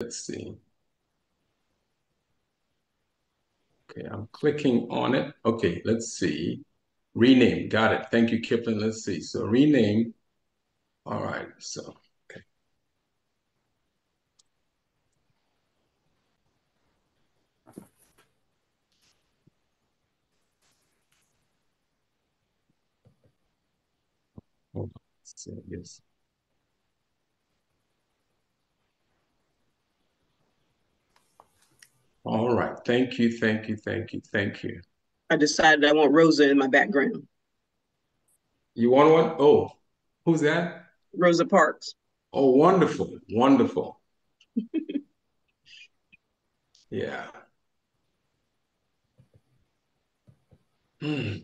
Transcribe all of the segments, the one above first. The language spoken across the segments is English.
Let's see. Okay, I'm clicking on it. Okay, let's see. Rename. Got it. Thank you, Kiplyn. Let's see. So rename. All right. So, okay. Hold on. Let's see. Yes. All right. Thank you. Thank you. Thank you. Thank you. I decided I want Rosa in my background. You want one? Oh, who's that? Rosa Parks. Oh, wonderful. Wonderful. Yeah. Hmm.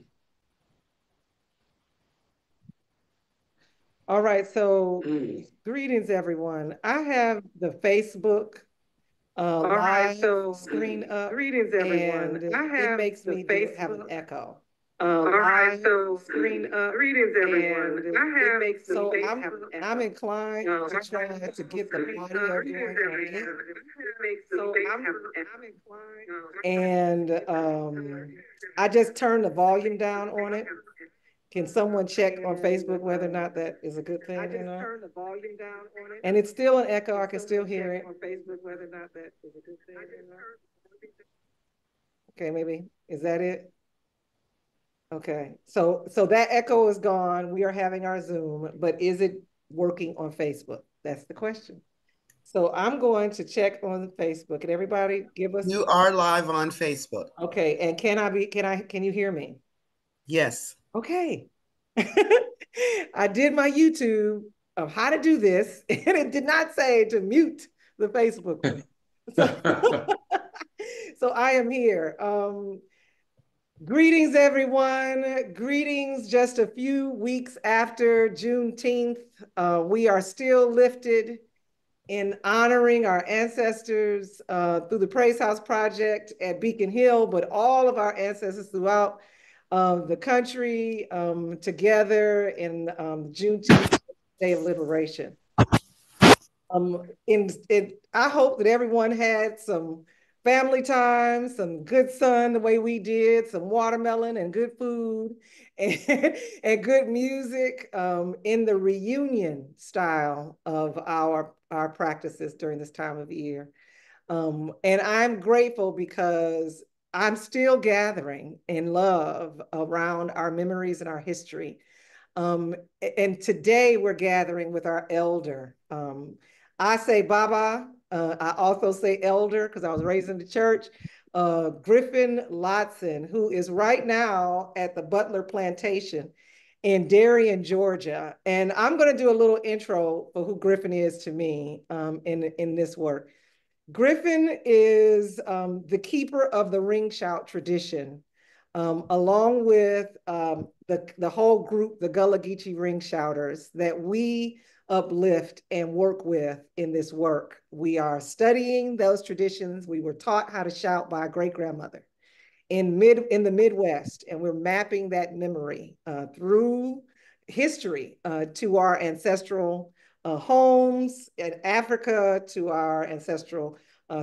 All right, so greetings, everyone. I have the Facebook live screen up, greetings, everyone. and I have it makes the me have an Facebook echo. live screen up, greetings, everyone. And I have it makes the so Facebook I'm inclined to try to get the audio going on it. So I'm inclined, and I just turned the volume down on it. Can someone check on Facebook whether or not that is a good thing? I just turned the volume down on it. And it's still an echo. I can still hear it. On Facebook whether or not that is a good thing. Okay, maybe. Is that it? Okay. So that echo is gone. We are having our Zoom, but is it working on Facebook? That's the question. So I'm going to check on Facebook, and everybody give us. You are live on Facebook. Okay. And can you hear me? Yes. Okay. I did my YouTube of how to do this, and it did not say to mute the Facebook one. So I am here. Greetings, everyone. Greetings just a few weeks after Juneteenth. We are still lifted in honoring our ancestors through the Praise House Project at Beacon Hill, but all of our ancestors throughout the country together in Juneteenth Day of Liberation. I hope that everyone had some family time, some good sun the way we did, some watermelon and good food and good music in the reunion style of our practices during this time of year. And I'm grateful because I'm still gathering in love around our memories and our history. And today we're gathering with our elder. I say Baba. I also say elder because I was raised in the church. Griffin Lotson, who is right now at the Butler Plantation in Darien, Georgia. And I'm going to do a little intro for who Griffin is to me in this work. Griffin is the keeper of the ring shout tradition, along with the whole group, the Gullah Geechee ring shouters that we uplift and work with in this work. We are studying those traditions. We were taught how to shout by a great-grandmother in the Midwest, and we're mapping that memory through history to our ancestral homes in Africa, to our ancestral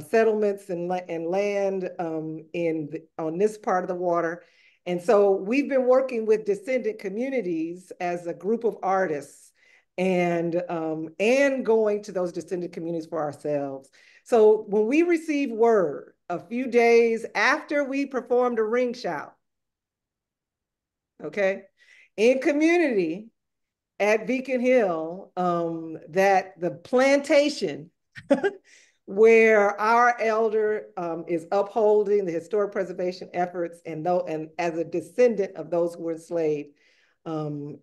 settlements and land on this part of the water. And so we've been working with descendant communities as a group of artists and going to those descendant communities for ourselves. So when we receive word a few days after we performed a ring shout, okay, in community at Beacon Hill, that the plantation where our elder is upholding the historic preservation efforts and as a descendant of those who were enslaved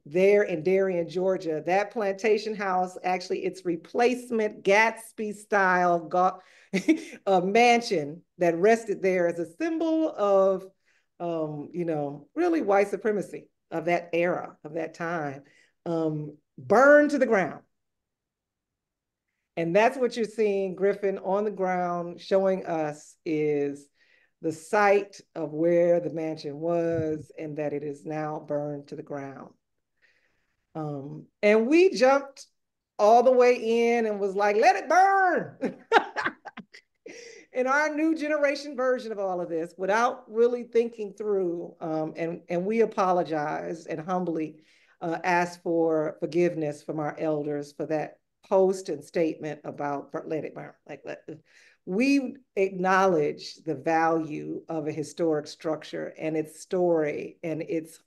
there in Darien, Georgia, that plantation house, actually its replacement Gatsby style mansion that rested there as a symbol of, really white supremacy of that era, of that time, burned to the ground. And that's what you're seeing, Griffin, on the ground showing us is the site of where the mansion was and that it is now burned to the ground. And we jumped all the way in and was like, let it burn. in our new generation version of all of this without really thinking through. And we apologize and humbly ask for forgiveness from our elders for that post and statement about we acknowledge the value of a historic structure and its story and its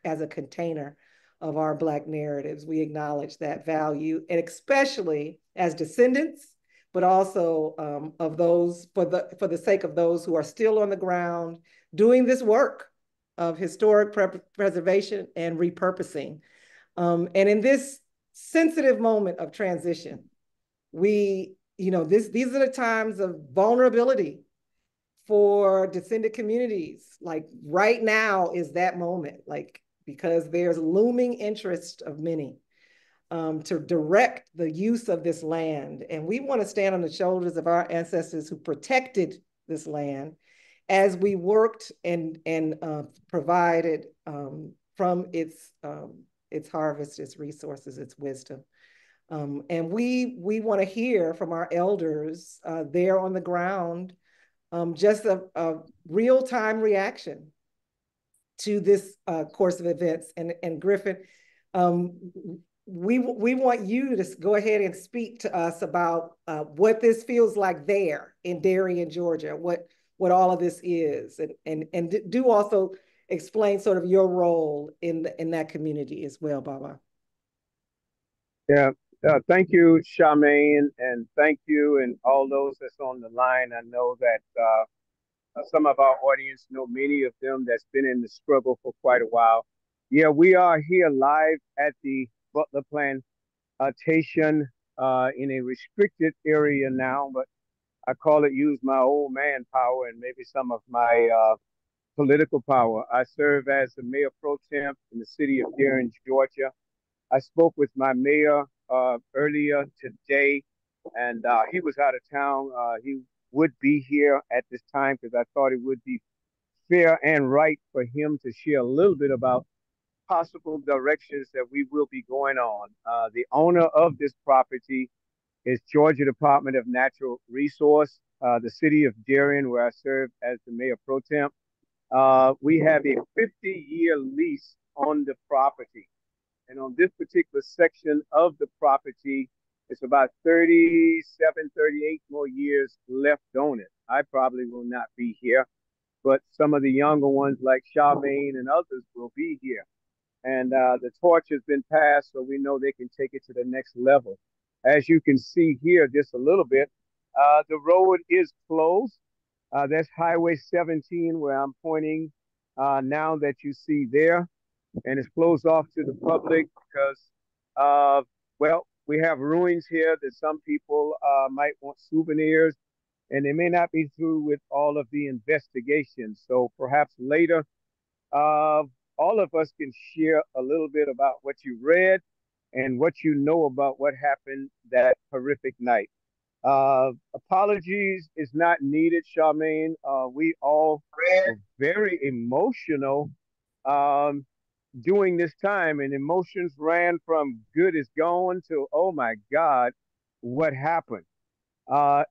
as a container of our Black narratives. We acknowledge that value, and especially as descendants, but also of those for the sake of those who are still on the ground doing this work of historic preservation and repurposing. And in this sensitive moment of transition, these are the times of vulnerability for descendant communities. Like right now is that moment, like, because there's looming interest of many to direct the use of this land. And we want to stand on the shoulders of our ancestors who protected this land as we worked and provided from its harvest, its resources, its wisdom. And we want to hear from our elders there on the ground, just a real-time reaction to this course of events. And Griffin, we want you to go ahead and speak to us about what this feels like there in Darien, Georgia, what all of this is, and do also explain sort of your role in that community as well, Baba. Yeah, thank you, Charmaine, and thank you and all those that's on the line. I know that some of our audience know many of them that's been in the struggle for quite a while. Yeah, we are here live at the Butler Plantation in a restricted area now, but I call it use my old man power and maybe some of my political power. I serve as the mayor pro temp in the city of Darien, Georgia. I spoke with my mayor earlier today, and he was out of town. He would be here at this time because I thought it would be fair and right for him to share a little bit about possible directions that we will be going on. The owner of this property is Georgia Department of Natural Resource, the city of Darien, where I serve as the mayor pro temp. We have a 50-year lease on the property. And on this particular section of the property, it's about 37, 38 more years left on it. I probably will not be here, but some of the younger ones like Charmaine and others will be here. And the torch has been passed, so we know they can take it to the next level. As you can see here just a little bit, the road is closed. That's Highway 17 where I'm pointing now that you see there. And it's closed off to the public because, well, we have ruins here that some people might want souvenirs, and they may not be through with all of the investigations. So perhaps later, all of us can share a little bit about what you read and what you know about what happened that horrific night. Apologies is not needed, Charmaine. We all were very emotional during this time, and emotions ran from good is gone to, oh my God, what happened?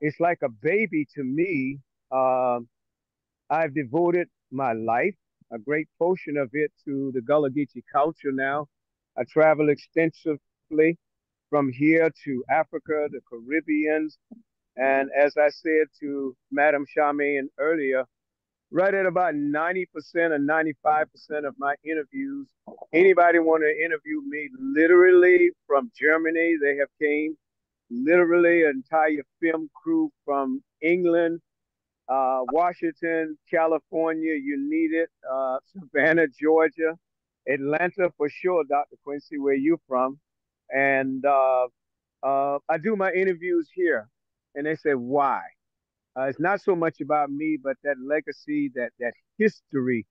It's like a baby to me. I've devoted my life, a great portion of it, to the Gullah Geechee culture now. I travel extensively from here to Africa, the Caribbeans, and as I said to Madam Charmaine earlier, right at about 90% or 95% of my interviews, anybody want to interview me literally from Germany, they have came, literally an entire film crew from England, Washington, California, you need it, Savannah, Georgia, Atlanta for sure, Dr. Kwesi, where you from. And I do my interviews here, and they say, why? It's not so much about me, but that legacy, that history.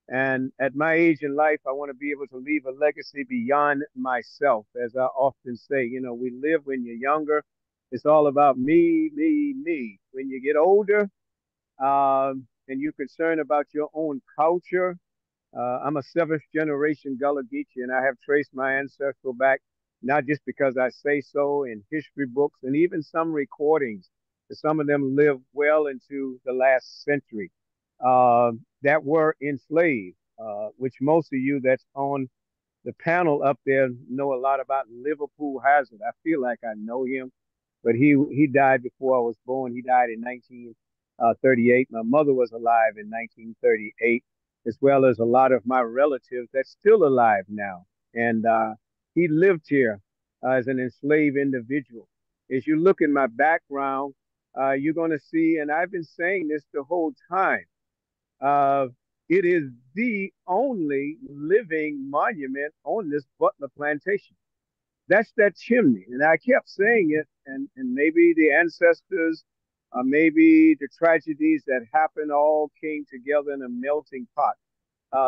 And at my age in life, I want to be able to leave a legacy beyond myself. As I often say, you know, we live when you're younger. It's all about me, me, me. When you get older, and you're concerned about your own culture, I'm a seventh generation Gullah Geechee, and I have traced my ancestral back, not just because I say so in history books and even some recordings. Some of them lived well into the last century that were enslaved, which most of you that's on the panel up there know a lot about Liverpool Hazard. I feel like I know him, but he died before I was born. He died in 1938. My mother was alive in 1938, as well as a lot of my relatives that's still alive now. And he lived here as an enslaved individual. As you look in my background, you're going to see, and I've been saying this the whole time, uh, it is the only living monument on this Butler Plantation. That's that chimney. And I kept saying it, and maybe the ancestors, maybe the tragedies that happened all came together in a melting pot.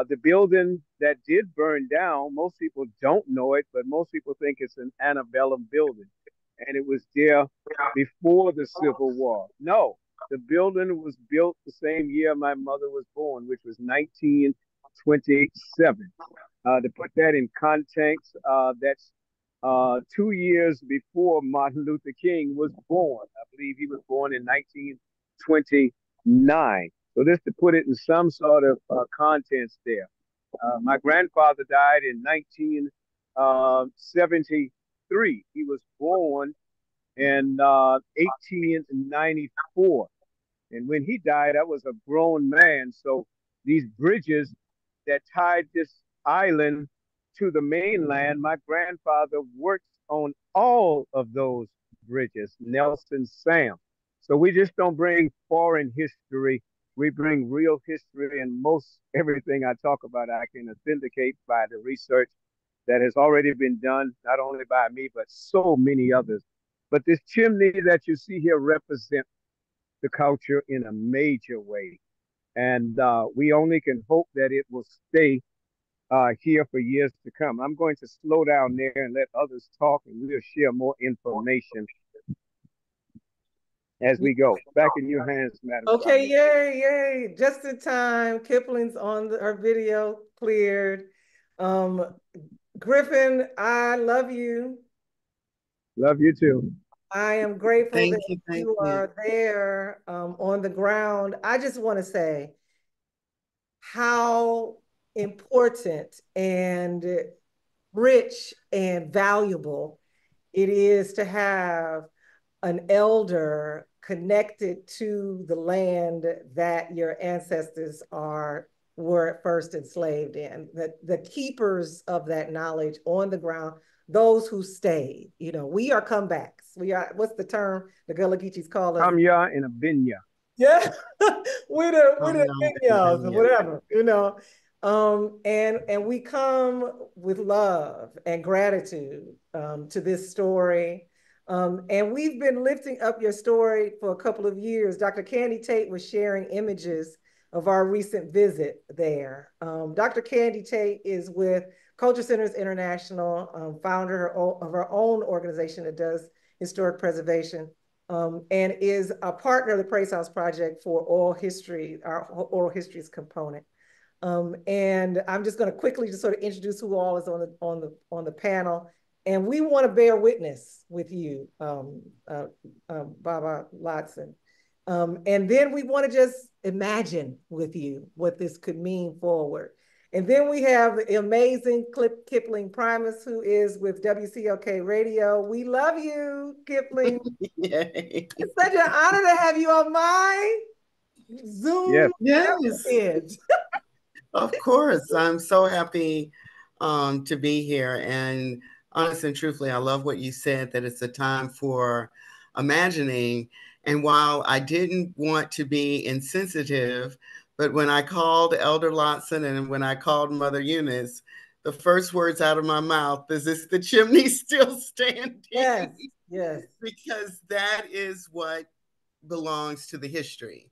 The building that did burn down, most people don't know it, but most people think it's an antebellum building. And it was there before the Civil War. No, the building was built the same year my mother was born, which was 1927. To put that in context, that's 2 years before Martin Luther King was born. I believe he was born in 1929. So this to put it in some sort of context there. My grandfather died in 1973. He was born in 1894. And when he died, I was a grown man. So these bridges that tied this island to the mainland, my grandfather worked on all of those bridges, Nelson Sam. So we just don't bring foreign history. We bring real history, and most everything I talk about, I can authenticate by the research that has already been done, not only by me, but so many others. But this chimney that you see here represents the culture in a major way. And we only can hope that it will stay here for years to come. I'm going to slow down there and let others talk, and we'll share more information as we go. Back in your hands, Madam. Okay, yay, yay. Just in time. Kiplyn's on our video cleared. Griffin, I love you. Love you too. I am grateful Thank that you, you are there on the ground. I just want to say how important and rich and valuable it is to have an elder connected to the land that your ancestors were at first enslaved in, the keepers of that knowledge on the ground, those who stayed. You know, we are comebacks. We are, what's the term the Gullah Geechees call us? Kamya and a binya. Yeah, we're the Kenyans or whatever, you know. And we come with love and gratitude to this story. And we've been lifting up your story for a couple of years. Dr. Candy Tate was sharing images of our recent visit there. Dr. Candy Tate is with Culture Centers International, founder of her own organization that does historic preservation, and is a partner of the Praise House Project for oral history, our oral histories component. And I'm just going to quickly just sort of introduce who all is on the panel. And we want to bear witness with you, Baba Lotson. And then we want to just imagine with you what this could mean forward. And then we have the amazing Kiplyn Primus, who is with WCLK Radio. We love you, Kiplyn. It's such an honor to have you on my Zoom. Yes. Of course. I'm so happy to be here. And honestly and truthfully, I love what you said, that it's a time for imagining. And while I didn't want to be insensitive, but when I called Elder Lotson and when I called Mother Eunice, the first words out of my mouth is, "Is the chimney still standing?" Yes. Because that is what belongs to the history.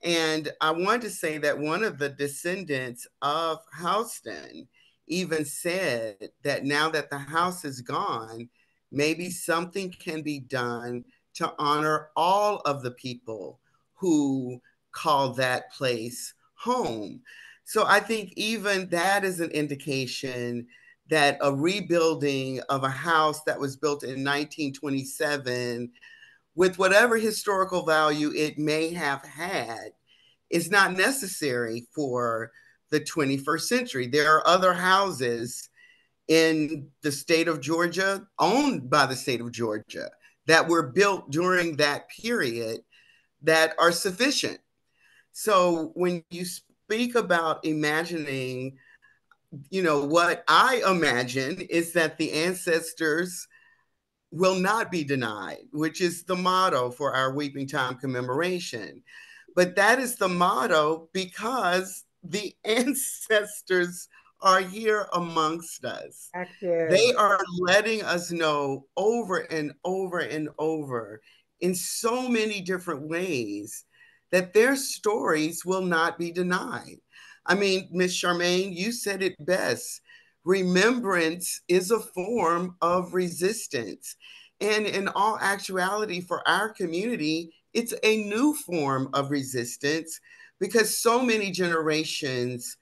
And I want to say that one of the descendants of Houston even said that now that the house is gone, maybe something can be done to honor all of the people who call that place home. So I think even that is an indication that a rebuilding of a house that was built in 1927 with whatever historical value it may have had, is not necessary for the 21st century. There are other houses in the state of Georgia, owned by the state of Georgia, that were built during that period that are sufficient. So when you speak about imagining, what I imagine is that the ancestors will not be denied, which is the motto for our Weeping Time commemoration. But that is the motto because the ancestors are here amongst us. Active. They are letting us know over and over and over in so many different ways that their stories will not be denied. I mean, Miss Charmaine, you said it best. Remembrance is a form of resistance. And in all actuality, for our community, it's a new form of resistance because so many generations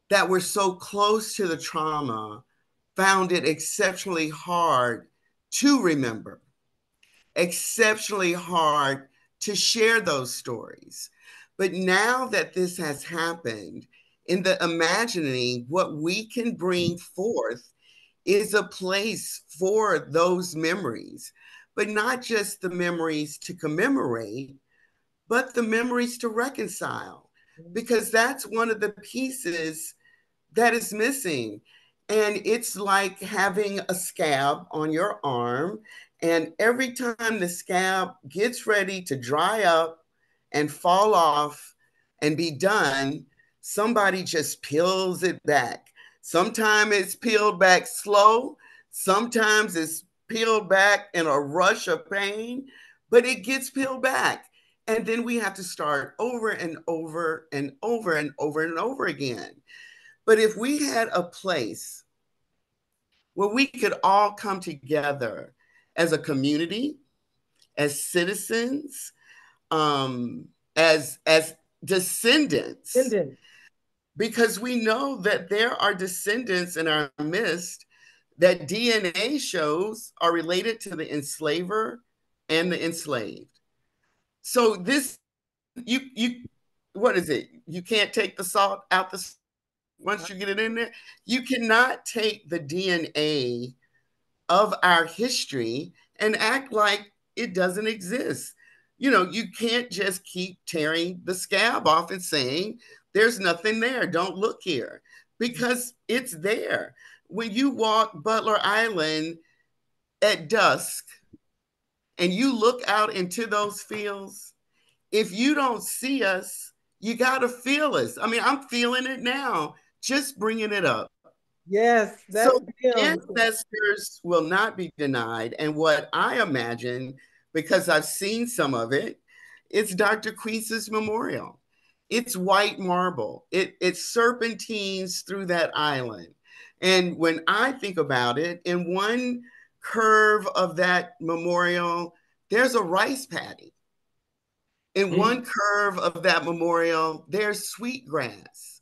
that were so close to the trauma found it exceptionally hard to remember, exceptionally hard to share those stories. But now that this has happened, in the imagining, what we can bring forth is a place for those memories, but not just the memories to commemorate, but the memories to reconcile, because that's one of the pieces that is missing. And it's like having a scab on your arm. And every time the scab gets ready to dry up and fall off and be done, somebody just peels it back. Sometimes it's peeled back slow. Sometimes it's peeled back in a rush of pain, but it gets peeled back. And then we have to start over and over and over and over and over again. But if we had a place where we could all come together as a community, as citizens, as descendants, because we know that there are descendants in our midst that DNA shows are related to the enslaver and the enslaved. So this, what is it? You can't take the salt out the once you get it in there. You cannot take the DNA of our history and act like it doesn't exist. You can't just keep tearing the scab off and saying, there's nothing there, don't look here, because it's there. When you walk Butler Island at dusk and you look out into those fields, if you don't see us, you got to feel us. I mean, I'm feeling it now, just bringing it up. Yes, that's so ancestors will not be denied. And what I imagine, because I've seen some of it, it's Dr. Kwesi's memorial. It's white marble. It serpentines through that island. And when I think about it, in one curve of that memorial, there's a rice paddy. In one curve of that memorial, there's sweetgrass.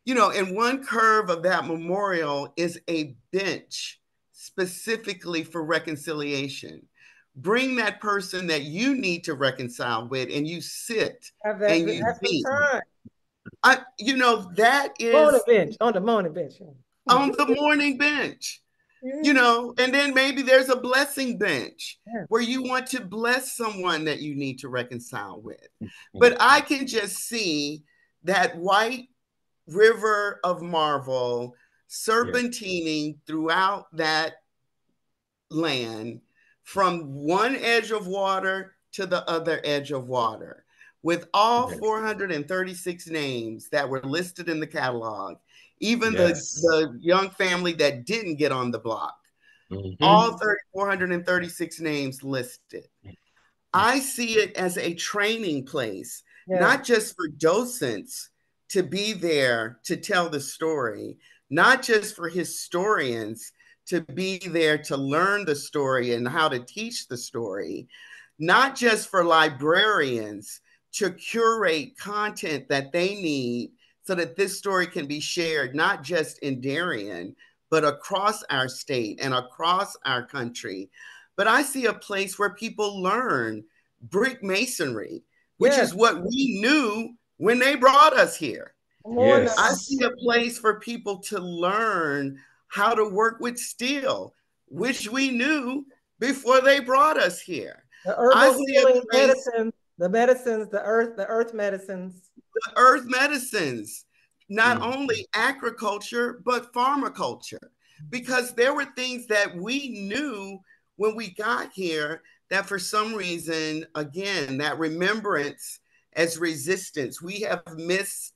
In one curve of that memorial is a bench specifically for reconciliation. Bring that person that you need to reconcile with, and you sit and you think. That is on the morning bench. On the morning bench. And then maybe there's a blessing bench where you want to bless someone that you need to reconcile with. But I can just see that white river of marble serpentining throughout that land from one edge of water to the other edge of water, with all 436 names that were listed in the catalog, even the young family that didn't get on the block, all 436 names listed. I see it as a training place, not just for docents to be there to tell the story, not just for historians to be there to learn the story and how to teach the story, not just for librarians to curate content that they need so that this story can be shared, not just in Darien, but across our state and across our country, but I see a place where people learn brick masonry, which Yes. is what we knew when they brought us here. Yes. I see a place for people to learn how to work with steel, which we knew before they brought us here. The I herbal see a healing place, medicines, the medicines, the earth medicines. the earth medicines, not only agriculture, but pharmaculture, because there were things that we knew when we got here that for some reason, again, that remembrance as resistance, we have missed.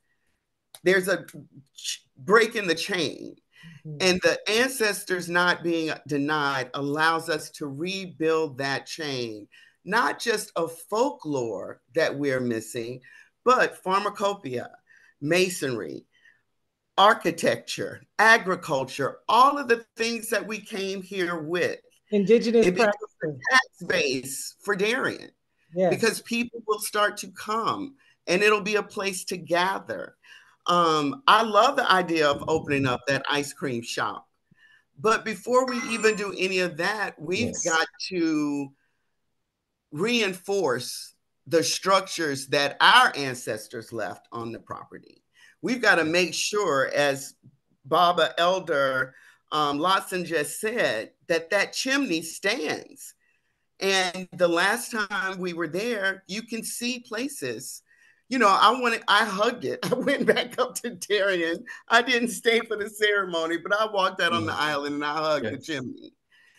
There's a break in the chain. And the ancestors not being denied allows us to rebuild that chain, not just of folklore that we're missing, but pharmacopoeia, masonry, architecture, agriculture, all of the things that we came here with. Indigenous It becomes practices. a tax base for Darien, Yes. because people will start to come and it'll be a place to gather. I love the idea of opening up that ice cream shop. But before we even do any of that, we've got to reinforce the structures that our ancestors left on the property. We've got to make sure, as Baba Elder Lotson just said, that that chimney stands. And the last time we were there, you can see places. You know, I hugged it. I went back up to Darien. I didn't stay for the ceremony, but I walked out on the island and I hugged the chimney.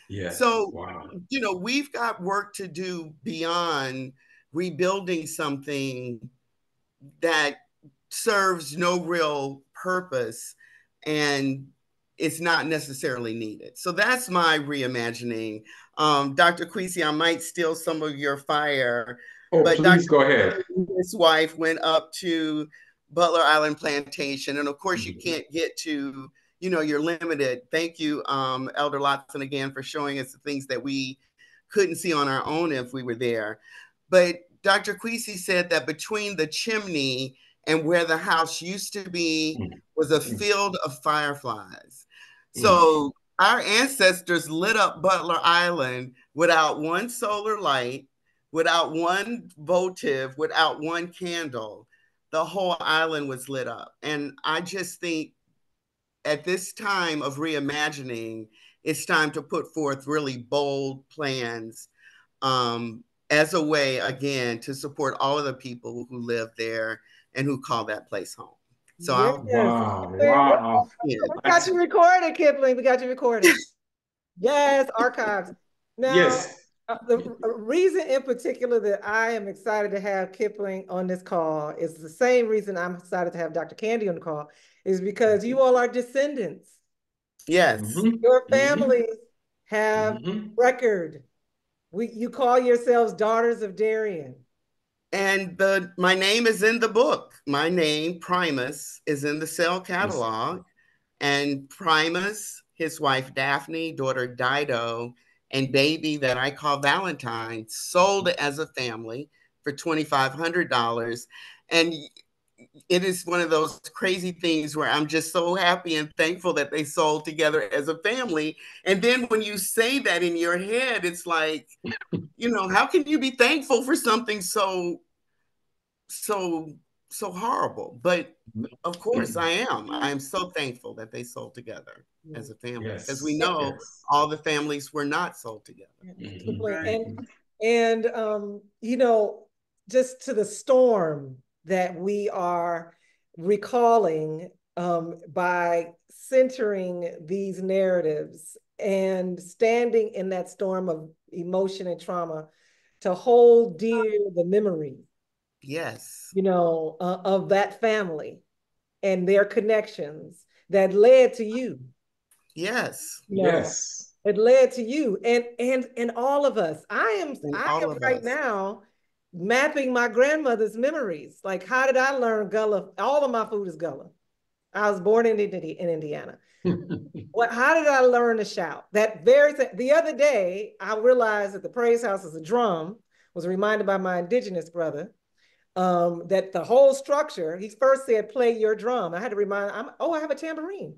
Yes. So, wow. You know, we've got work to do beyond rebuilding something that serves no real purpose and it's not necessarily needed. So that's my reimagining. Dr. Kwesi, I might steal some of your fire. Oh, but please Dr. go ahead. His wife went up to Butler Island Plantation. And of course, you can't get to, you know, you're limited. Thank you, Elder Lotson, again, for showing us the things that we couldn't see on our own if we were there. But Dr. Kwesi said that between the chimney and where the house used to be was a field of fireflies. So our ancestors lit up Butler Island without one solar light, without one votive, without one candle. The whole island was lit up. And I just think at this time of reimagining, it's time to put forth really bold plans as a way, again, to support all of the people who live there and who call that place home. So wow. We got you recorded, Kiplyn. We got you recorded. Yes, archives. Now, the reason in particular that I am excited to have Kiplyn on this call is the same reason I'm excited to have Dr. Candy on the call, is because you all are descendants. Yes. Your families have record. You call yourselves daughters of Darien. And my name is in the book. My name, Primus, is in the cell catalog. And Primus, his wife Daphne, daughter Dido, and baby that I call Valentine sold it as a family for $2,500. And it is one of those crazy things where I'm just so happy and thankful that they sold together as a family. And then when you say that in your head, it's like, you know, how can you be thankful for something so horrible? But of course I am. I am so thankful that they sold together as a family, because we know all the families were not sold together. And you know, just to the storm that we are recalling by centering these narratives and standing in that storm of emotion and trauma to hold dear the memory. Yes. You know, of that family and their connections that led to you. Yes. You know, yes. It led to you and all of us. I am right now mapping my grandmother's memories. Like, how did I learn Gullah? All of my food is Gullah. I was born in Indiana. How did I learn to shout? The other day, I realized that the praise house is a drum. Was reminded by my indigenous brother that the whole structure. He first said, "Play your drum." I had to remind. I have a tambourine.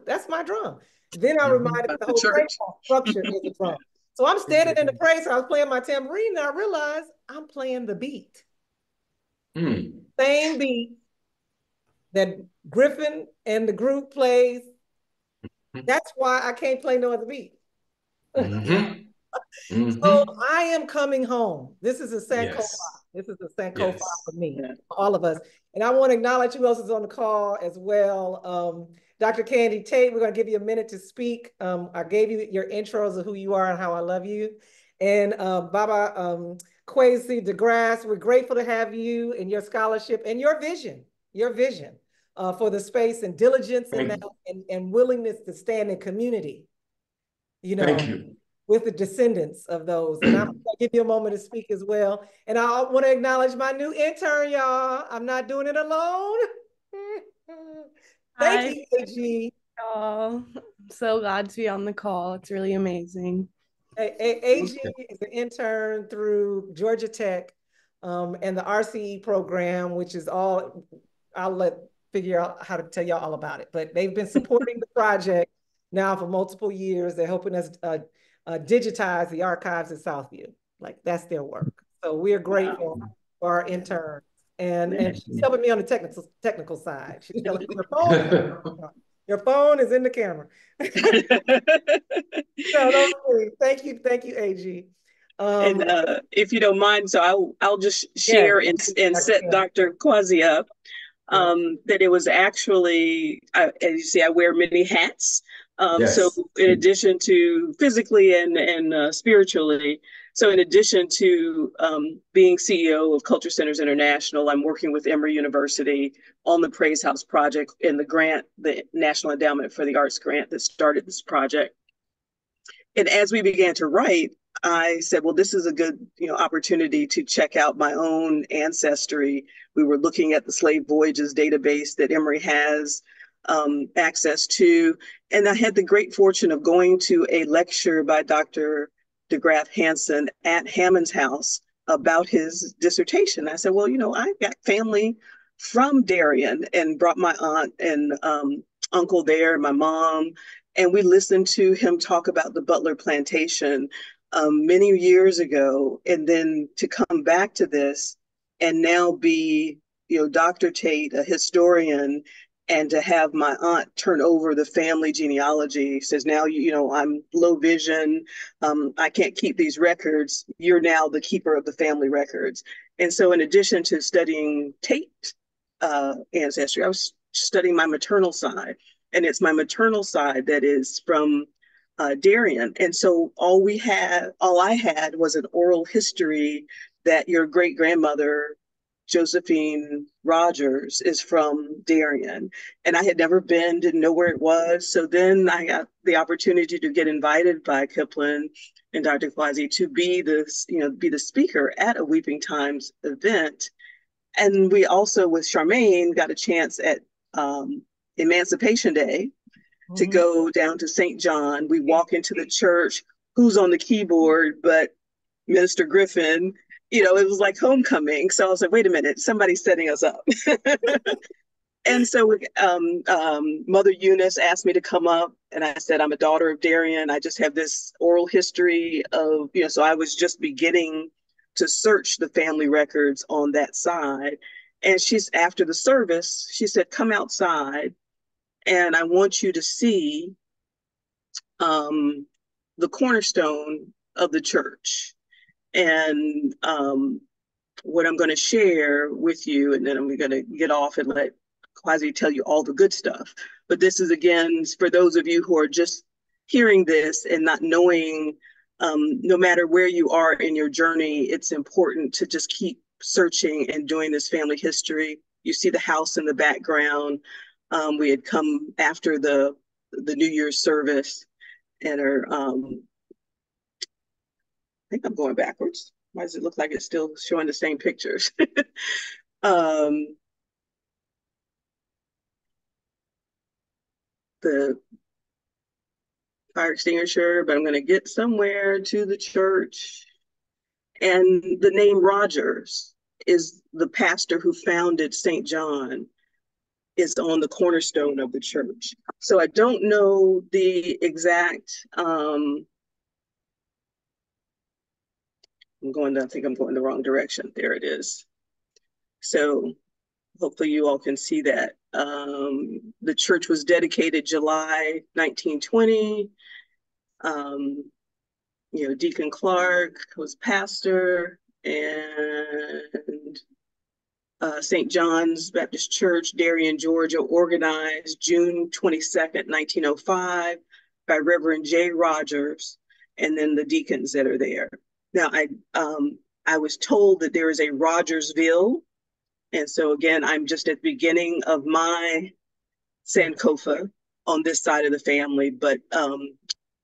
That's my drum. Then I reminded that the whole praise house structure is a drum. So I'm standing in the praise. I was playing my tambourine, and I realized I'm playing the beat. Same beat that Griffin and the group plays. That's why I can't play no other beat. So I am coming home. This is a Sankofa. This is a Sankofa for me, for all of us. And I want to acknowledge who else is on the call as well. Dr. Candy Tate, we're going to give you a minute to speak. I gave you your intros of who you are and how I love you. And Baba Kwesi DeGraft, we're grateful to have you and your scholarship and your vision for the space and diligence and willingness to stand in community. You know, thank you. With the descendants of those. And I'm going to give you a moment to speak as well. And I want to acknowledge my new intern, y'all. I'm not doing it alone. Thank you, AG. I'm so glad to be on the call. It's really amazing. AG is an intern through Georgia Tech and the RCE program, which is all, I'll figure out how to tell y'all all about it. But they've been supporting the project now for multiple years. They're helping us digitize the archives at Southview. Like, that's their work. So we're grateful for our interns. And she's helping me on the technical side. She's telling me your phone is in the camera. No, thank you, AG. And if you don't mind, so I'll just share and set Dr. Kwesi up. That it was actually, as you see, I wear many hats. So in addition to physically and spiritually, so in addition to being CEO of Culture Centers International, I'm working with Emory University on the Praise House project and the grant, the National Endowment for the Arts grant that started this project. And as we began to write, I said, well, this is a good opportunity to check out my own ancestry. We were looking at the Slave Voyages database that Emory has access to. And I had the great fortune of going to a lecture by Dr. DeGraft Hanson at Hammond's house about his dissertation. I said, well, I've got family from Darien, and brought my aunt and uncle there, my mom, and we listened to him talk about the Butler Plantation many years ago, and then to come back to this and now be, Dr. Tate, a historian, and to have my aunt turn over the family genealogy. Says, now, I'm low vision, I can't keep these records. You're now the keeper of the family records. And so in addition to studying Tate ancestry, I was studying my maternal side. And it's my maternal side that is from Darien. And so all I had was an oral history that your great grandmother, Josephine Rogers, is from Darien. And I had never been, didn't know where it was. So then I got the opportunity to get invited by Kiplyn and Dr. Kwesi to be the speaker at a Weeping Times event. And we also, with Charmaine, got a chance at Emancipation Day to go down to St. John. We walk into the church, who's on the keyboard but Minister Griffin. It was like homecoming. So I was like, wait a minute, somebody's setting us up. And so Mother Eunice asked me to come up, and I said, I'm a daughter of Darien. I just have this oral history of, so I was just beginning to search the family records on that side. And after the service, she said, come outside, and I want you to see the cornerstone of the church. And what I'm going to share with you, and then I'm going to get off and let Kwesi tell you all the good stuff. But this is, again, for those of you who are just hearing this and not knowing, no matter where you are in your journey, it's important to just keep searching and doing this family history. You see the house in the background. We had come after the New Year's service, and I think I'm going backwards. Why does it look like it's still showing the same pictures? The fire extinguisher, but I'm going to get somewhere to the church. And the name Rogers is the pastor who founded St. John, is on the cornerstone of the church. So I don't know the exact I think I'm going the wrong direction. There it is. So hopefully you all can see that. The church was dedicated July 1920. Deacon Clark was pastor, and St. John's Baptist Church, Darien, Georgia, organized June 22nd, 1905 by Reverend J. Rogers, and then the deacons that are there. Now, I was told that there is a Rogersville, and so again, I'm just at the beginning of my Sankofa on this side of the family, but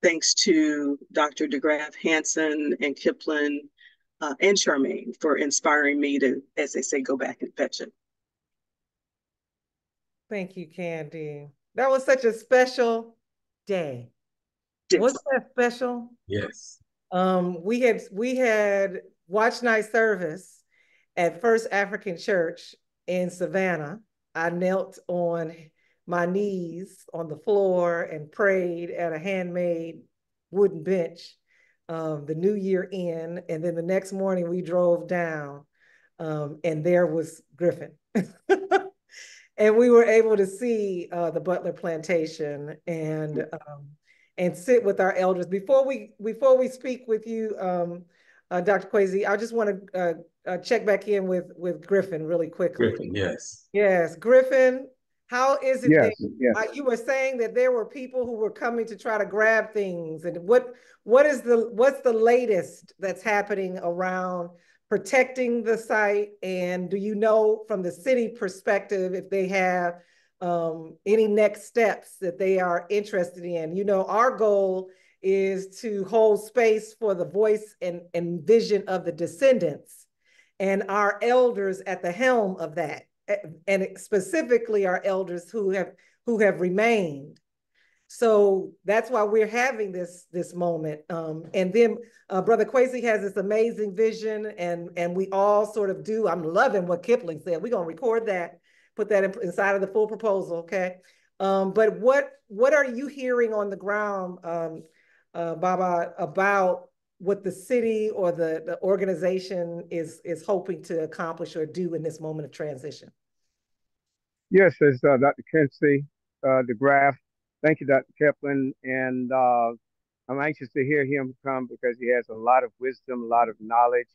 thanks to Dr. DeGraft, Hanson, and Kiplyn, and Charmaine for inspiring me to, as they say, go back and fetch it. Thank you, Candy. That was such a special day. Yes. Wasn't that special? Yes. We had watch night service at First African Church in Savannah. I knelt on my knees on the floor and prayed at a handmade wooden bench the New Year in, and then the next morning we drove down and there was Griffin. And we were able to see the Butler Plantation and sit with our elders. Before we speak with you, Dr. Kwesi, I just want to check back in with Griffin really quickly. Griffin, yes. Yes, Griffin, how is it yes, that yes. You were saying that there were people who were coming to try to grab things, and what's the latest that's happening around protecting the site? And do you know from the city perspective if they have any next steps that they are interested in? Our goal is to hold space for the voice and vision of the descendants and our elders at the helm of that, and specifically our elders who have remained. So that's why we're having this moment. And then Brother Kwesi has this amazing vision, and we all sort of do. I'm loving what Kiplyn said. We're gonna record that, put that inside of the full proposal, okay? But what are you hearing on the ground, Baba, about what the city or the organization is hoping to accomplish or do in this moment of transition? Yes, as Dr. Kinsey, DeGraft. Thank you, Dr. Kiplyn. And I'm anxious to hear him come because he has a lot of wisdom, a lot of knowledge.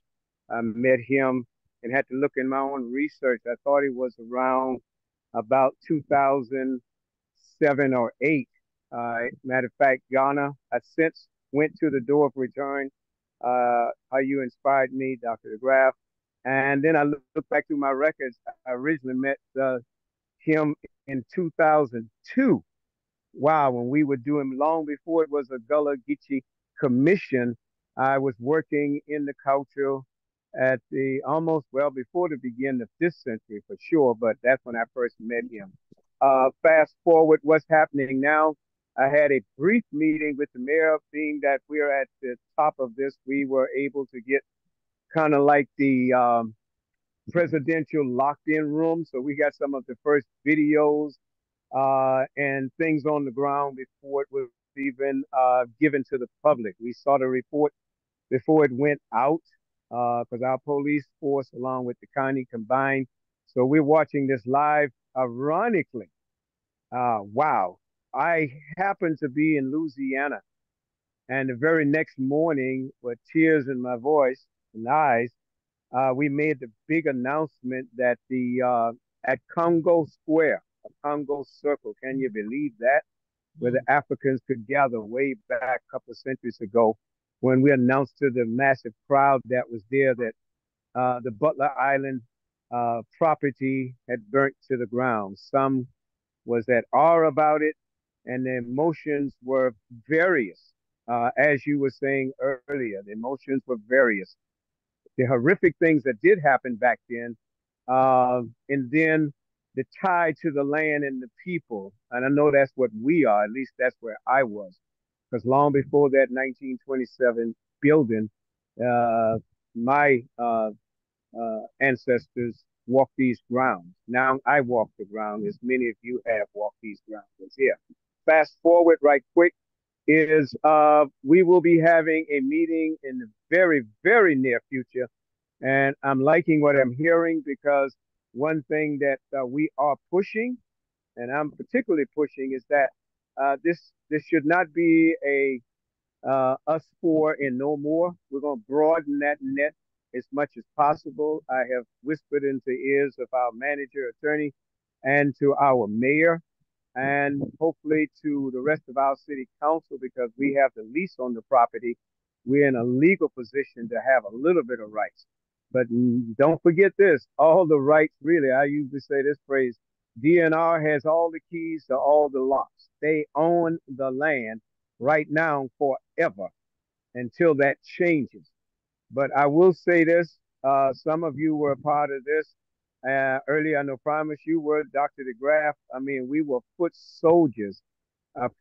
I met him and had to look in my own research. I thought he was around about 2007 or 8. Matter of fact, Ghana, I since went to the door of return. How you inspired me, Dr. DeGraft. And then I looked back through my records. I originally met him in 2002. Wow, when we were doing, long before it was a Gullah Geechee commission, I was working in the culture at before the beginning of this century for sure, but that's when I first met him. Fast forward, what's happening now? I had a brief meeting with the mayor, being that we're at the top of this. We were able to get kind of like the presidential locked-in room. So we got some of the first videos and things on the ground before it was even given to the public. We saw the report before it went out because our police force, along with the county, combined. So we're watching this live. Ironically, wow, I happened to be in Louisiana, and the very next morning, with tears in my voice and eyes, we made the big announcement that at Congo Square, a Congo Circle, can you believe that? Where the Africans could gather way back a couple of centuries ago, when we announced to the massive crowd that was there that the Butler Island property had burnt to the ground. Some was at awe about it, and the emotions were various. As you were saying earlier, the emotions were various. The horrific things that did happen back then, and then the tie to the land and the people. And I know that's what we are, at least that's where I was. Because long before that 1927 building, my ancestors walked these grounds. Now I walk the ground, as many of you have walked these grounds here. Fast forward right quick. is we will be having a meeting in the very, very near future. And I'm liking what I'm hearing because one thing that we are pushing, and I'm particularly pushing, is that this should not be a us four and no more. We're going to broaden that net as much as possible. I have whispered into ears of our manager, attorney, and to our mayor, and hopefully to the rest of our city council, because we have the lease on the property. We're in a legal position to have a little bit of rights. But don't forget this, all the rights, really, I usually say this phrase, DNR has all the keys to all the locks. They own the land right now forever until that changes. But I will say this, some of you were a part of this. Earlier, I know Primus, you were, Dr. DeGraft. I mean, we were foot soldiers,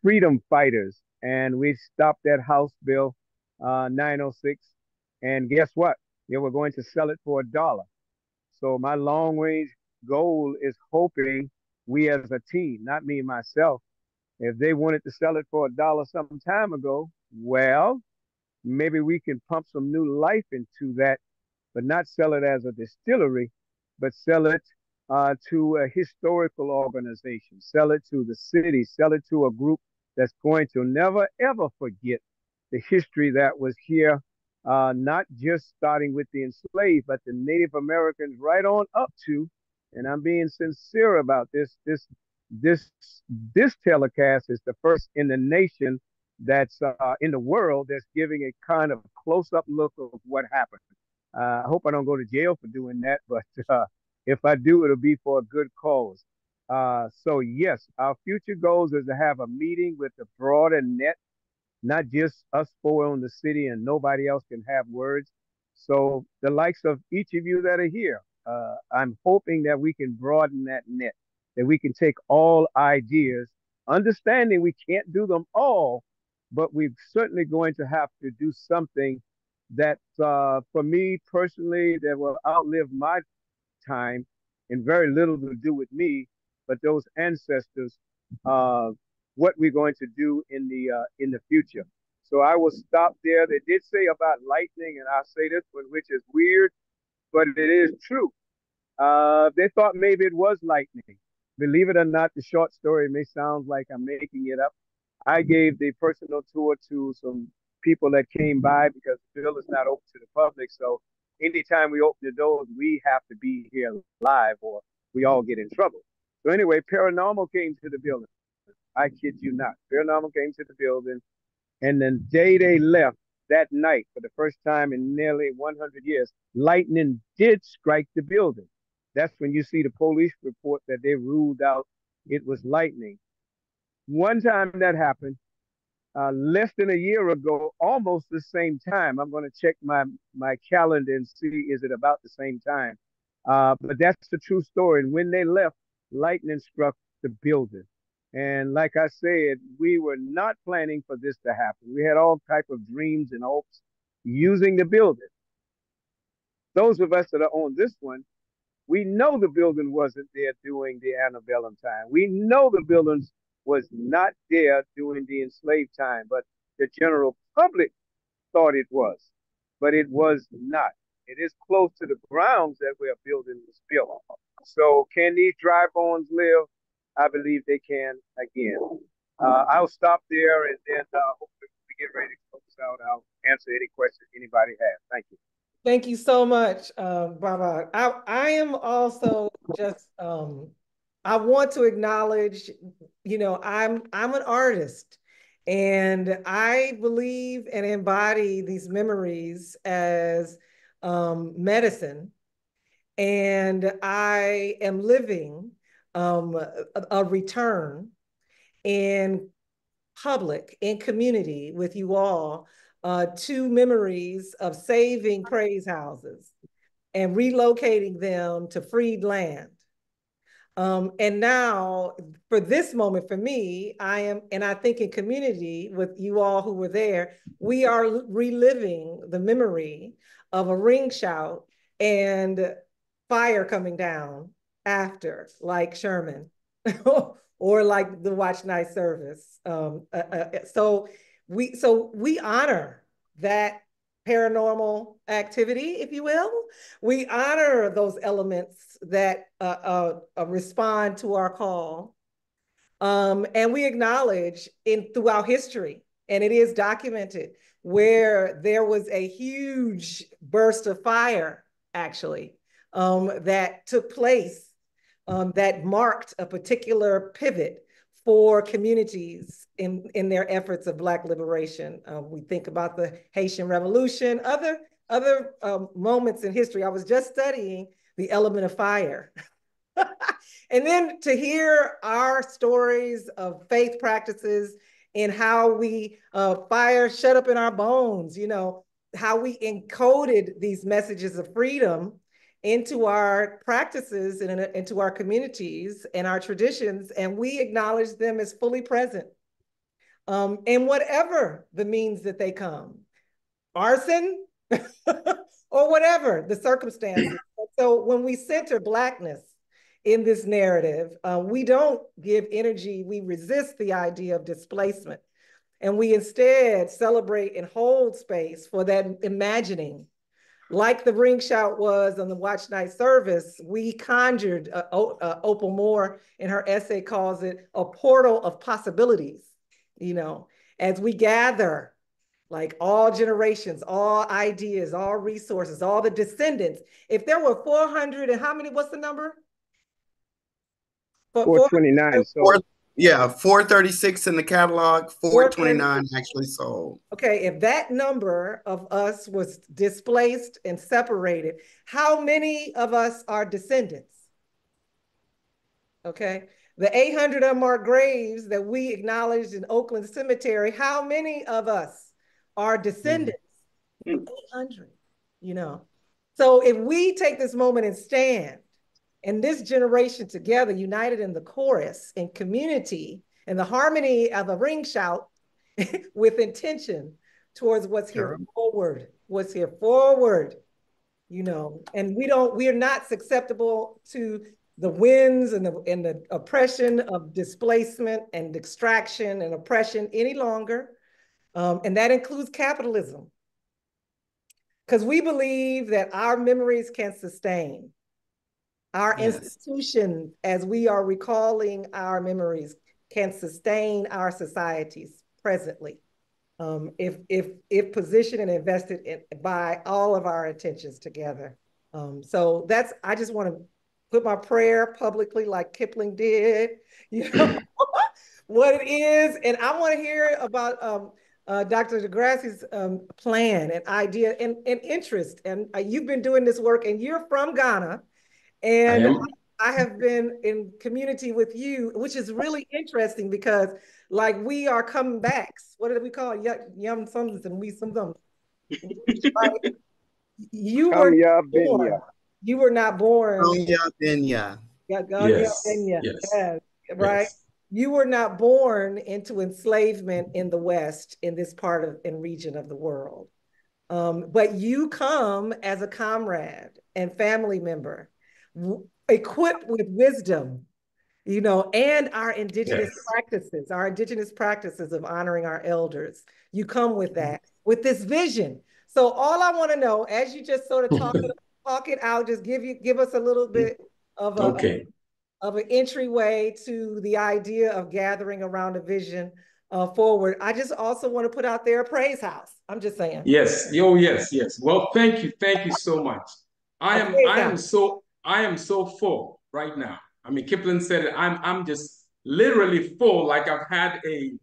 freedom fighters, and we stopped that House Bill 906. And guess what? They were going to sell it for $1. So my long range goal is hoping we as a team, not me myself, if they wanted to sell it for $1 some time ago, well, maybe we can pump some new life into that, but not sell it as a distillery, but sell it to a historical organization, sell it to the city, sell it to a group that's going to never, ever forget the history that was here, not just starting with the enslaved, but the Native Americans right on up to, and I'm being sincere about this telecast is the first in the nation that's in the world that's giving a kind of close-up look of what happened. I hope I don't go to jail for doing that, but if I do, it'll be for a good cause. So yes, our future goals is to have a meeting with the broader net, not just us four on the city and nobody else can have words. So the likes of each of you that are here, I'm hoping that we can broaden that net, that we can take all ideas, understanding we can't do them all, but we're certainly going to have to do something that, for me personally, that will outlive my time and very little to do with me, but those ancestors, what we're going to do in the future. So I will stop there. They did say about lightning, and I'll say this one, which is weird, but it is true. They thought maybe it was lightning. Believe it or not, the short story may sound like I'm making it up. I gave the personal tour to some people that came by because the bill is not open to the public. So anytime we open the doors, we have to be here live or we all get in trouble. So anyway, paranormal came to the building. I kid you not. Paranormal came to the building, and the day they left, that night, for the first time in nearly 100 years, lightning did strike the building. That's when you see the police report that they ruled out it was lightning. One time that happened, less than a year ago, almost the same time. I'm going to check my calendar and see is it about the same time. But that's the true story. And when they left, lightning struck the building. And like I said, we were not planning for this to happen. We had all type of dreams and hopes using the building. Those of us that are on this one, we know the building wasn't there during the antebellum time. We know the buildings was not there during the enslaved time, but the general public thought it was, but it was not. It is close to the grounds that we're building this building. So can these dry bones live? I believe they can again. I'll stop there and then hopefully we get ready to close out. I'll answer any questions anybody has. Thank you. Thank you so much, Baba. I am also just I want to acknowledge, I'm an artist, and I believe and embody these memories as medicine, and I am living a return in public, in community with you all, to memories of saving praise houses and relocating them to freed land. And now, for this moment, for me, and I think in community with you all who were there, we are reliving the memory of a ring shout and fire coming down after, like Sherman, or like the Watch Night service. So we honor that paranormal activity, if you will. We honor those elements that respond to our call. And we acknowledge throughout history, and it is documented, where there was a huge burst of fire, actually, that took place, that marked a particular pivot for communities in their efforts of Black liberation. We think about the Haitian Revolution, other moments in history. I was just studying the element of fire. And then to hear our stories of faith practices and how we fire shut up in our bones, you know, how we encoded these messages of freedom into our practices and into our communities and our traditions, and we acknowledge them as fully present in whatever the means that they come, arson or whatever the circumstances. So when we center Blackness in this narrative, we don't give energy, we resist the idea of displacement, and we instead celebrate and hold space for that imagining. Like the ring shout was on the watch night service, we conjured, Opal Moore in her essay calls it a portal of possibilities, you know, as we gather like all generations, all ideas, all resources, all the descendants. If there were 400 and how many, what's the number? 429 sold. Yeah, 436 in the catalog, 429 actually sold. Okay, if that number of us was displaced and separated, how many of us are descendants? Okay, the 800 unmarked graves that we acknowledged in Oakland Cemetery, how many of us are descendants of 800, you know? So if we take this moment and stand, and this generation together, united in the chorus, in community, in the harmony of a ring shout with intention towards what's here forward, you know, and we're not susceptible to the winds and the oppression of displacement and extraction and oppression any longer. And that includes capitalism. Because we believe that our memories can sustain. Our institutions, as we are recalling our memories, can sustain our societies presently, if positioned and invested in by all of our intentions together. So I just want to put my prayer publicly, like Kiplyn did, you know, what it is, and I want to hear about Dr. DeGraft's plan and idea and interest. And you've been doing this work, and you're from Ghana. And I have been in community with you, which is really interesting because, like, we are coming backs. What do we call it? Yum sums and we some them. Right? You were not born. You were not born. Yes. Right. You were not born into enslavement in the West, in this part of and region of the world. But you come as a comrade and family member, equipped with wisdom, you know, and our indigenous practices of honoring our elders. You come with that, with this vision. So all I want to know, as you just sort of talk it out, just give us a little bit of an entryway to the idea of gathering around a vision forward. I just also want to put out there a praise house. I'm just saying. Yes. Yes. Well, thank you so much. I am so full right now. I mean, Kiplyn said it. I'm just literally full, like I've had a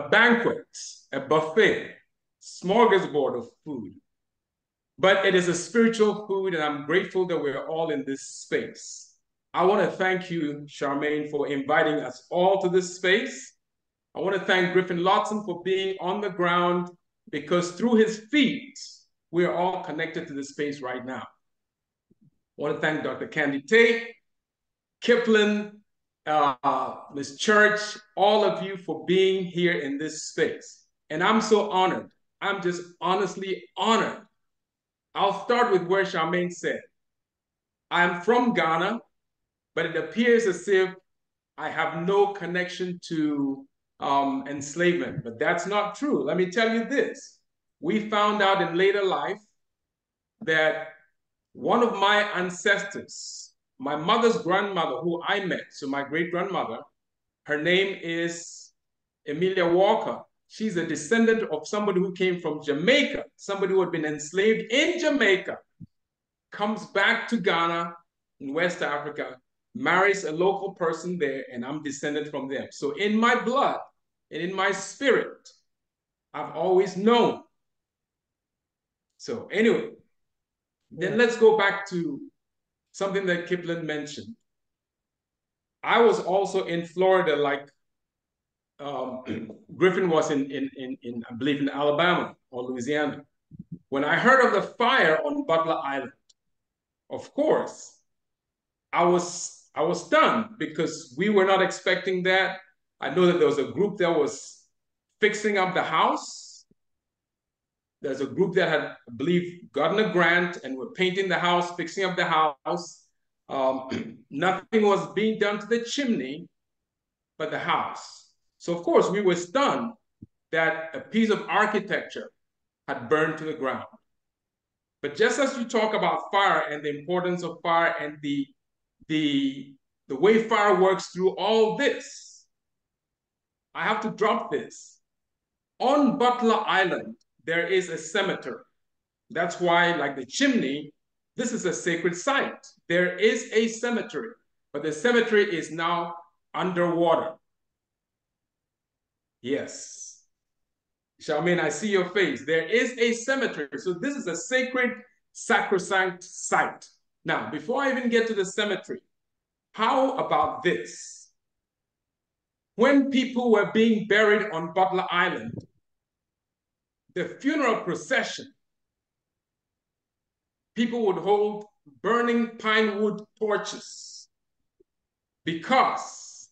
banquet, a buffet, smorgasbord of food. But it is a spiritual food, and I'm grateful that we're all in this space. I want to thank you, Charmaine, for inviting us all to this space. I want to thank Griffin Lotson for being on the ground, because through his feet, we are all connected to this space right now. I want to thank Dr. Candy Tate, Kiplyn, Ms. Church, all of you for being here in this space. And I'm so honored. I'm just honestly honored. I'll start with where Charmaine said. I'm from Ghana, but it appears as if I have no connection to enslavement, but that's not true. Let me tell you this. We found out in later life that one of my ancestors, my mother's grandmother, who I met, so my great-grandmother, her name is Emilia Walker. She's a descendant of somebody who came from Jamaica, somebody who had been enslaved in Jamaica, comes back to Ghana in West Africa, marries a local person there, and I'm descended from them. So in my blood and in my spirit, I've always known. So anyway, then let's go back to something that Kiplyn mentioned. I was also in Florida, like Griffin was in I believe in Alabama or Louisiana. When I heard of the fire on Butler Island, of course, I was stunned because we were not expecting that. I know that there was a group that was fixing up the house. There's a group that had, I believe, gotten a grant and were painting the house, fixing up the house. Nothing was being done to the chimney, but the house. So of course we were stunned that a piece of architecture had burned to the ground. But just as you talk about fire and the importance of fire and the way fire works through all this, I have to drop this. On Butler Island, there is a cemetery. That's why, like the chimney, this is a sacred site. There is a cemetery, but the cemetery is now underwater. Yes. Charmaine, I see your face. There is a cemetery. So this is a sacred, sacrosanct site. Now, before I even get to the cemetery, how about this? When people were being buried on Butler Island, the funeral procession, people would hold burning pine wood torches because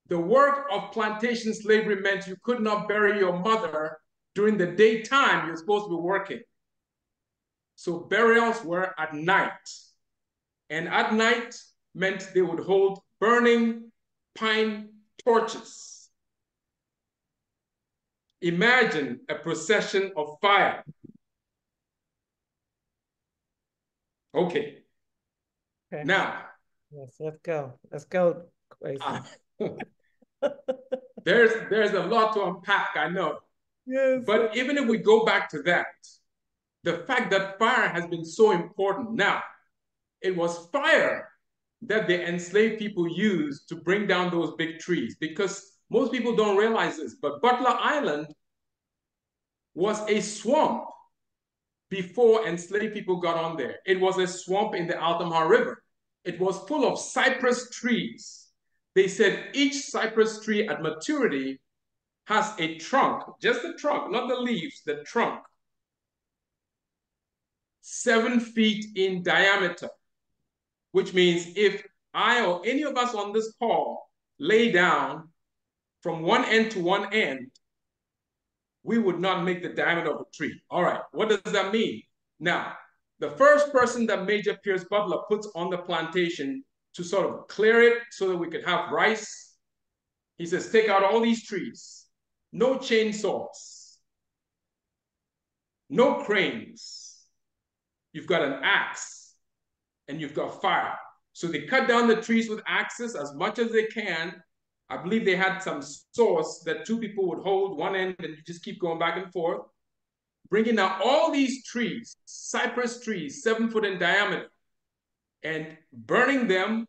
the work of plantation slavery meant you could not bury your mother during the daytime you're supposed to be working. So burials were at night. And at night meant they would hold burning pine torches. Imagine a procession of fire. Okay. Now. Yes, let's go. Let's go, Kwesi. There's a lot to unpack, I know. Yes. But even if we go back to that, the fact that fire has been so important. Now, it was fire that the enslaved people used to bring down those big trees, because most people don't realize this, but Butler Island was a swamp before enslaved people got on there. It was a swamp in the Altamaha River. It was full of cypress trees. They said each cypress tree at maturity has a trunk, just the trunk, not the leaves, the trunk, 7 feet in diameter, which means if I or any of us on this call lay down from one end to one end, we would not make the diameter of a tree. All right, what does that mean? Now, the first person that Major Pierce Butler puts on the plantation to sort of clear it so that we could have rice, he says, take out all these trees, no chainsaws, no cranes. You've got an axe and you've got fire. So they cut down the trees with axes as much as they can. I believe they had some saws that 2 people would hold one end and you just keep going back and forth, bringing down all these trees, cypress trees, 7 foot in diameter, and burning them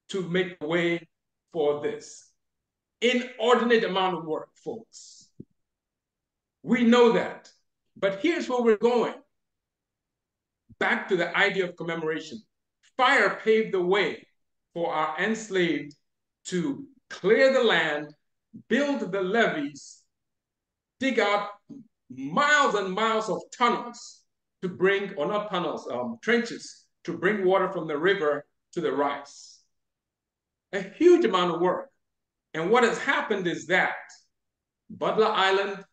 to make way for this. Inordinate amount of work, folks. We know that. But here's where we're going. Back to the idea of commemoration. Fire paved the way for our enslaved to clear the land, build the levees, dig out miles and miles of tunnels to bring, or not tunnels, trenches, to bring water from the river to the rice. A huge amount of work. And what has happened is that Butler Island,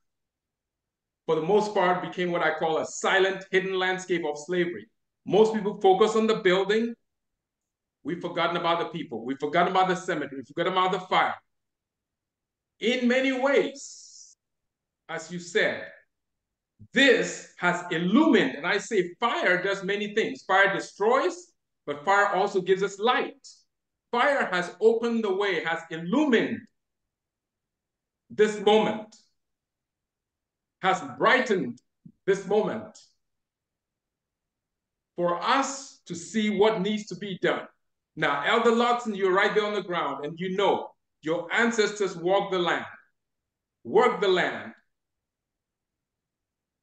for the most part, became what I call a silent, hidden landscape of slavery. Most people focus on the building. We've forgotten about the people. We've forgotten about the cemetery. We've forgotten about the fire. In many ways, as you said, this has illumined, and I say fire does many things. Fire destroys, but fire also gives us light. Fire has opened the way, has illumined this moment, has brightened this moment for us to see what needs to be done. Now, Elder Lotson, you're right there on the ground, and you know your ancestors walked the land, worked the land.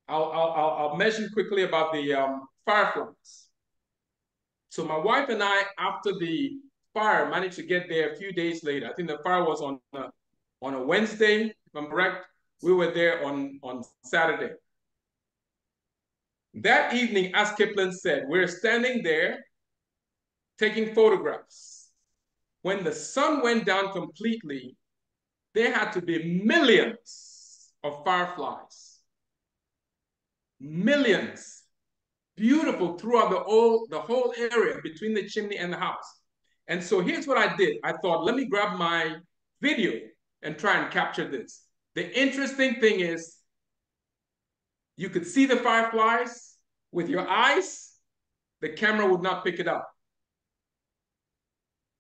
I'll mention quickly about the fireflies. So my wife and I, after the fire, managed to get there a few days later. I think the fire was on a Wednesday, if I'm correct. We were there on Saturday. That evening, as Kiplyn said, we're standing there taking photographs. When the sun went down completely, there had to be millions of fireflies. Millions. Beautiful throughout the whole area between the chimney and the house. And so here's what I did. I thought, let me grab my video and try and capture this. The interesting thing is, you could see the fireflies with your eyes. The camera would not pick it up.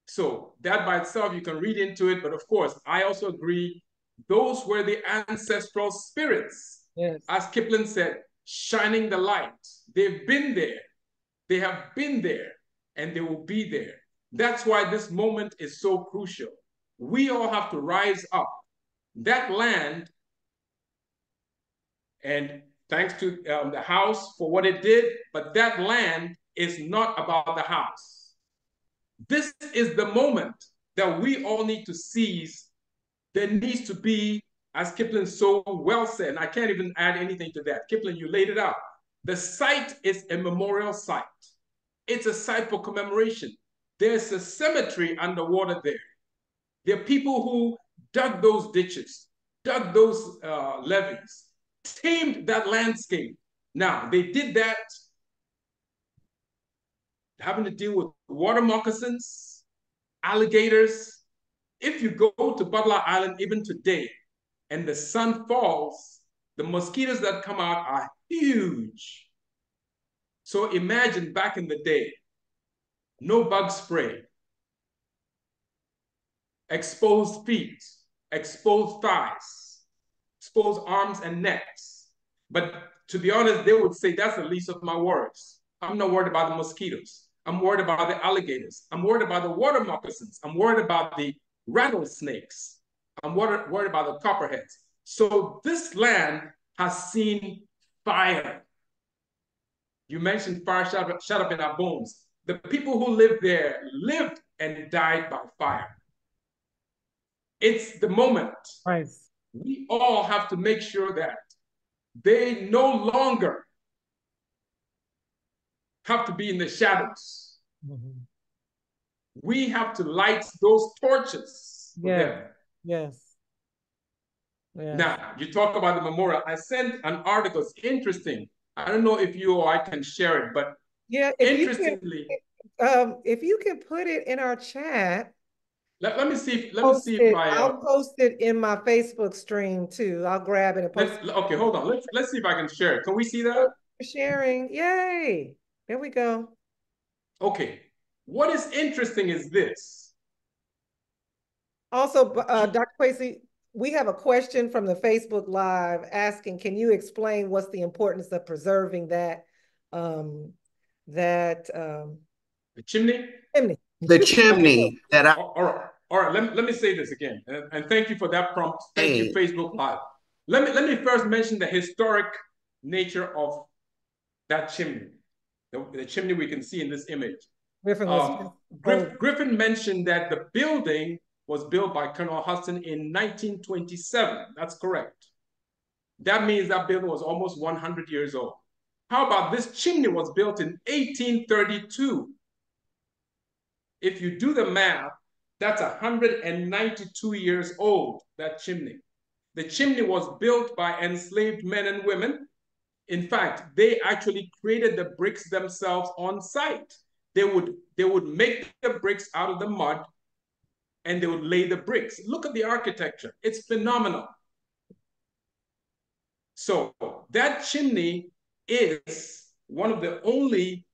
So that by itself, you can read into it. But of course, I also agree, those were the ancestral spirits. Yes. As Kiplyn said, shining the light. They've been there. They have been there, and they will be there. That's why this moment is so crucial. We all have to rise up. That land, and thanks to the house for what it did, but that land is not about the house. This is the moment that we all need to seize. There needs to be, as Kiplyn so well said, and I can't even add anything to that. Kiplyn, you laid it out. The site is a memorial site. It's a site for commemoration. There's a cemetery underwater there. There are people who dug those ditches, dug those levees, tamed that landscape. Now, they did that having to deal with water moccasins, alligators. If you go to Butler Island even today and the sun falls, the mosquitoes that come out are huge. So imagine back in the day, no bug spray, exposed feet, exposed thighs, exposed arms and necks. But to be honest, they would say that's the least of my worries. I'm not worried about the mosquitoes. I'm worried about the alligators. I'm worried about the water moccasins. I'm worried about the rattlesnakes. I'm worried about the copperheads. So this land has seen fire. You mentioned fire shut up in our bones. The people who lived there lived and died by fire. It's the moment. Right. We all have to make sure that they no longer have to be in the shadows. Mm-hmm. We have to light those torches for them. Yes. Yes. Now, you talk about the memorial. I sent an article. It's interesting. I don't know if you or I can share it, but yeah, interestingly, if you can put it in our chat. Let me see. Let me see if I'll post it in my Facebook stream too. I'll grab it and post it. Okay, hold on. Let's see if I can share it. Can we see that? Sharing. Yay. There we go. Okay. What is interesting is this. Also, Dr. Kwesi, we have a question from the Facebook Live asking, can you explain what's the importance of preserving that, the chimney? The chimney that I... All right. Let me say this again. And thank you for that prompt. Thank you, Facebook Live. Let me first mention the historic nature of that chimney. The chimney we can see in this image. Griffin mentioned that the building was built by Colonel Hanson in 1927. That's correct. That means that building was almost 100 years old. How about this chimney was built in 1832? If you do the math, that's 192 years old, that chimney. The chimney was built by enslaved men and women. In fact, they actually created the bricks themselves on site. They would make the bricks out of the mud, and they would lay the bricks. Look at the architecture. It's phenomenal. So that chimney is one of the only,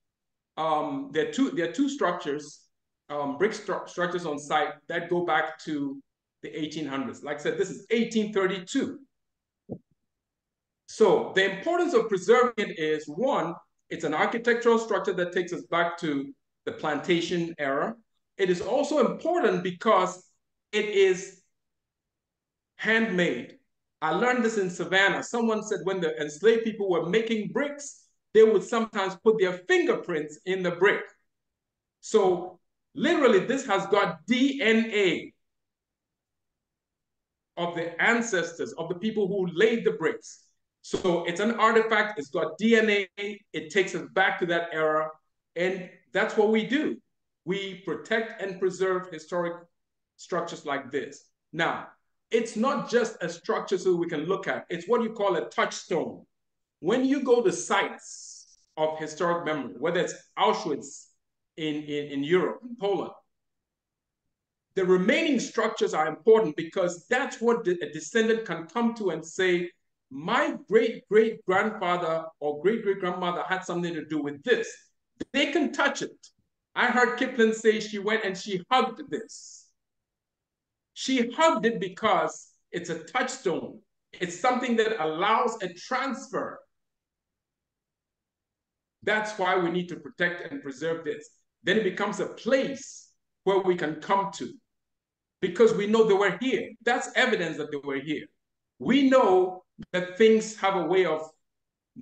there are two structures, brick structures on site that go back to the 1800s. Like I said, this is 1832. So the importance of preserving it is, one, it's an architectural structure that takes us back to the plantation era. It is also important because it is handmade. I learned this in Savannah. Someone said when the enslaved people were making bricks, they would sometimes put their fingerprints in the brick. So literally, this has got DNA of the ancestors, of the people who laid the bricks. So it's an artifact, it's got DNA, it takes us back to that era, and that's what we do. We protect and preserve historic structures like this. Now, it's not just a structure so we can look at, it's what you call a touchstone. When you go to sites of historic memory, whether it's Auschwitz in Europe, in Poland, the remaining structures are important because that's what a descendant can come to and say, my great-great-grandfather or great-great-grandmother had something to do with this. They can touch it. I heard Kiplyn say she went and she hugged this. She hugged it because it's a touchstone. It's something that allows a transfer. That's why we need to protect and preserve this. Then it becomes a place where we can come to because we know they were here. That's evidence that they were here. We know that things have a way of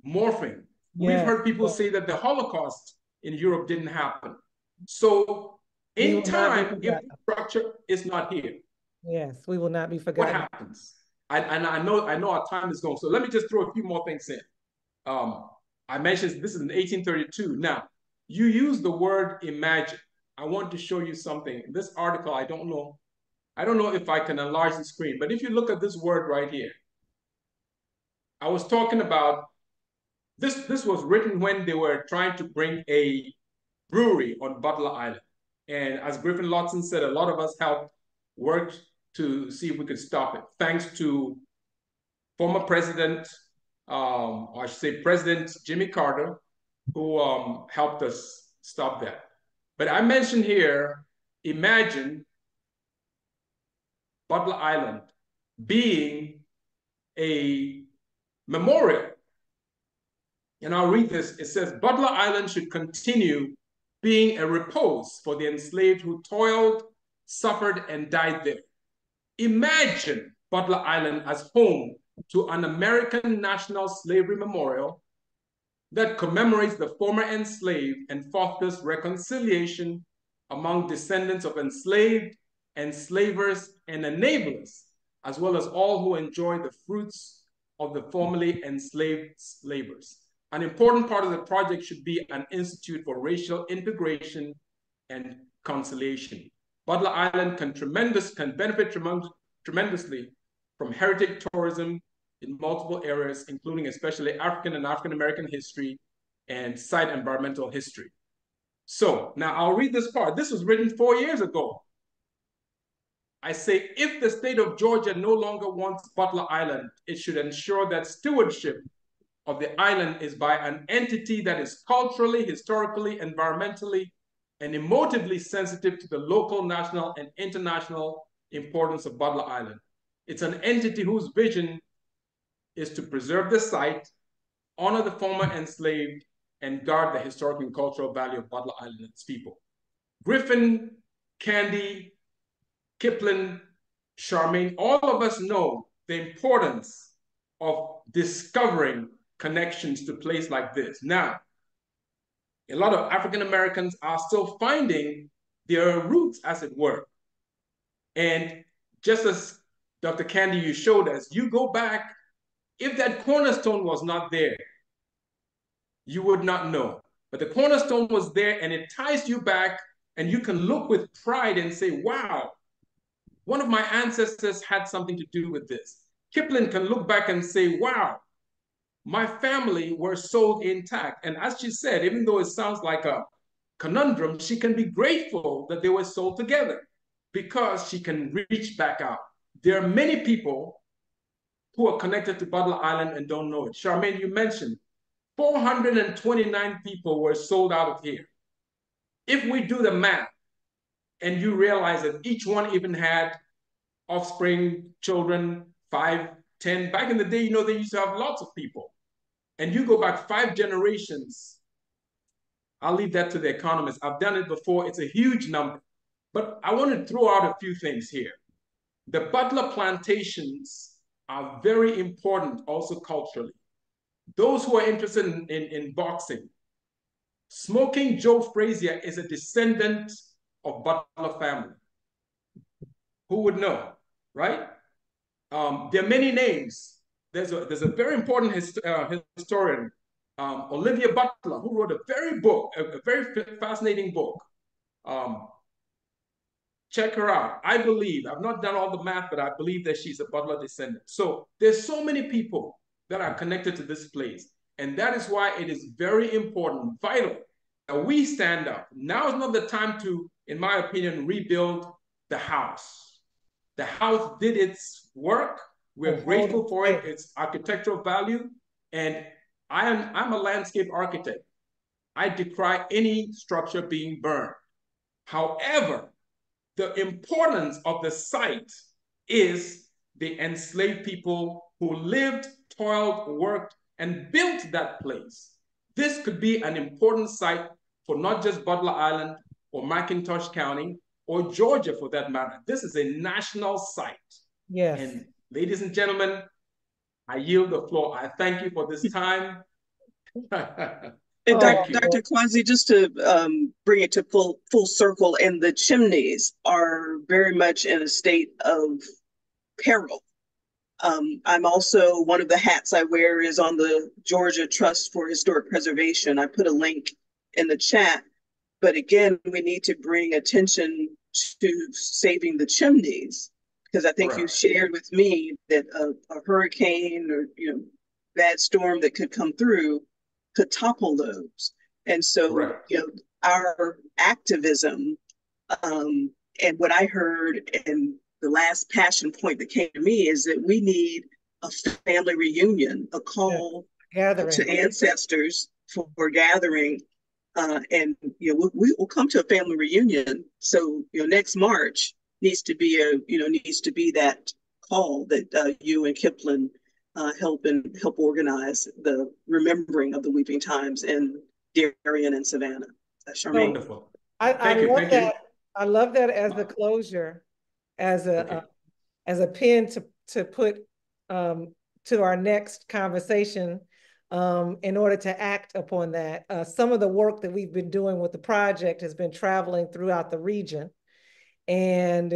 morphing. We've heard people say that the Holocaust in Europe didn't happen. So in time, if the structure is not here, yes, we will not be forgotten. What happens? And I know our time is going. So let me just throw a few more things in. I mentioned this is in 1832. Now, you use the word imagine. I want to show you something. This article, I don't know if I can enlarge the screen, but if you look at this word right here, I was talking about this was written when they were trying to bring a brewery on Butler Island. And as Griffin Lotson said, a lot of us helped work to see if we could stop it, thanks to former president, or I should say President Jimmy Carter, who helped us stop that. But I mentioned here, imagine Butler Island being a memorial. And I'll read this. It says, Butler Island should continue being a repose for the enslaved who toiled, suffered, and died there. Imagine Butler Island as home to an American National Slavery Memorial that commemorates the former enslaved and fosters reconciliation among descendants of enslaved, enslavers, and enablers, as well as all who enjoy the fruits of the formerly enslaved slavers. An important part of the project should be an institute for racial integration and conciliation. Butler Island can benefit tremendously from heritage tourism in multiple areas, including especially African and African-American history and site environmental history. So now I'll read this part. This was written 4 years ago. I say, if the state of Georgia no longer wants Butler Island, it should ensure that stewardship of the island is by an entity that is culturally, historically, environmentally, and emotively sensitive to the local, national, and international importance of Butler Island. It's an entity whose vision is to preserve the site, honor the former enslaved, and guard the historic and cultural value of Butler Island and its people. Griffin, Candy, Kiplyn, Charmaine, all of us know the importance of discovering connections to a place like this. Now, a lot of African Americans are still finding their roots, as it were. And just as Dr. Candy, you showed us, you go back, if that cornerstone was not there, you would not know. But the cornerstone was there and it ties you back, and you can look with pride and say, wow, one of my ancestors had something to do with this. Kiplyn can look back and say, wow, my family were sold intact. And as she said, even though it sounds like a conundrum, she can be grateful that they were sold together. because she can reach back out. There are many people who are connected to Butler Island and don't know it. Charmaine, you mentioned 429 people were sold out of here. If we do the math and you realize that each one even had offspring, children, 5, 10, back in the day, they used to have lots of people. And you go back 5 generations, I'll leave that to the economists. I've done it before. It's a huge number. But I want to throw out a few things here. The Butler plantations are very important also culturally. Those who are interested in boxing, Smoking Joe Frazier is a descendant of Butler family. Who would know, right? There are many names. There's a very important historian, Olivia Butler, who wrote a very fascinating book. Check her out. I believe, I've not done all the math, but I believe that she's a Butler descendant. So there's so many people that are connected to this place. And that is why it is very important, vital, that we stand up. Now is not the time to, in my opinion, rebuild the house. The house did its work. We're grateful for it, its architectural value. And I'm a landscape architect. I decry any structure being burned. However, the importance of the site is the enslaved people who lived, toiled, worked, and built that place. This could be an important site for not just Butler Island or McIntosh County or Georgia for that matter. This is a national site. Yes. And ladies and gentlemen, I yield the floor. I thank you for this time. And Dr. Kwesi, just to bring it to full circle, and the chimneys are very much in a state of peril. I'm also, one of the hats I wear is on the Georgia Trust for Historic Preservation. I put a link in the chat, but again, we need to bring attention to saving the chimneys, because I think you shared with me that a hurricane or bad storm that could come through could topple those. And so our activism and what I heard in the last passion point that came to me is that we need a family reunion, a call to ancestors for gathering. And we will come to a family reunion. So next March needs to be that call that you and Kiplyn help organize the remembering of the weeping times in Darien and Savannah. Charmaine. Wonderful. I love that as the closure, as a pin to put to our next conversation in order to act upon that. Some of the work that we've been doing with the project has been traveling throughout the region, and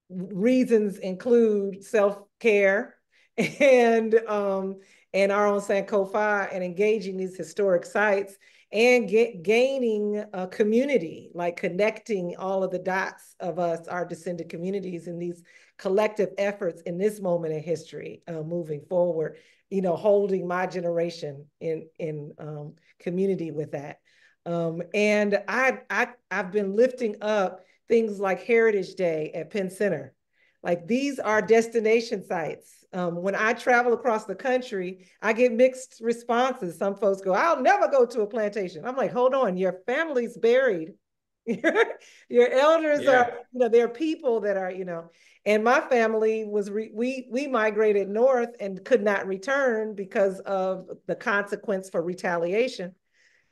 reasons include self-care and our own Sankofa and engaging these historic sites and gaining a community, like connecting all of the dots of us, our descendant communities, in these collective efforts in this moment in history, moving forward, holding my generation in community with that. And I've been lifting up things like Heritage Day at Penn Center. Like, these are destination sites. When I travel across the country, I get mixed responses. Some folks go, I'll never go to a plantation. I'm like, hold on, your family's buried. Your elders are, there are people that are, and my family was, we migrated north and could not return because of the consequence for retaliation.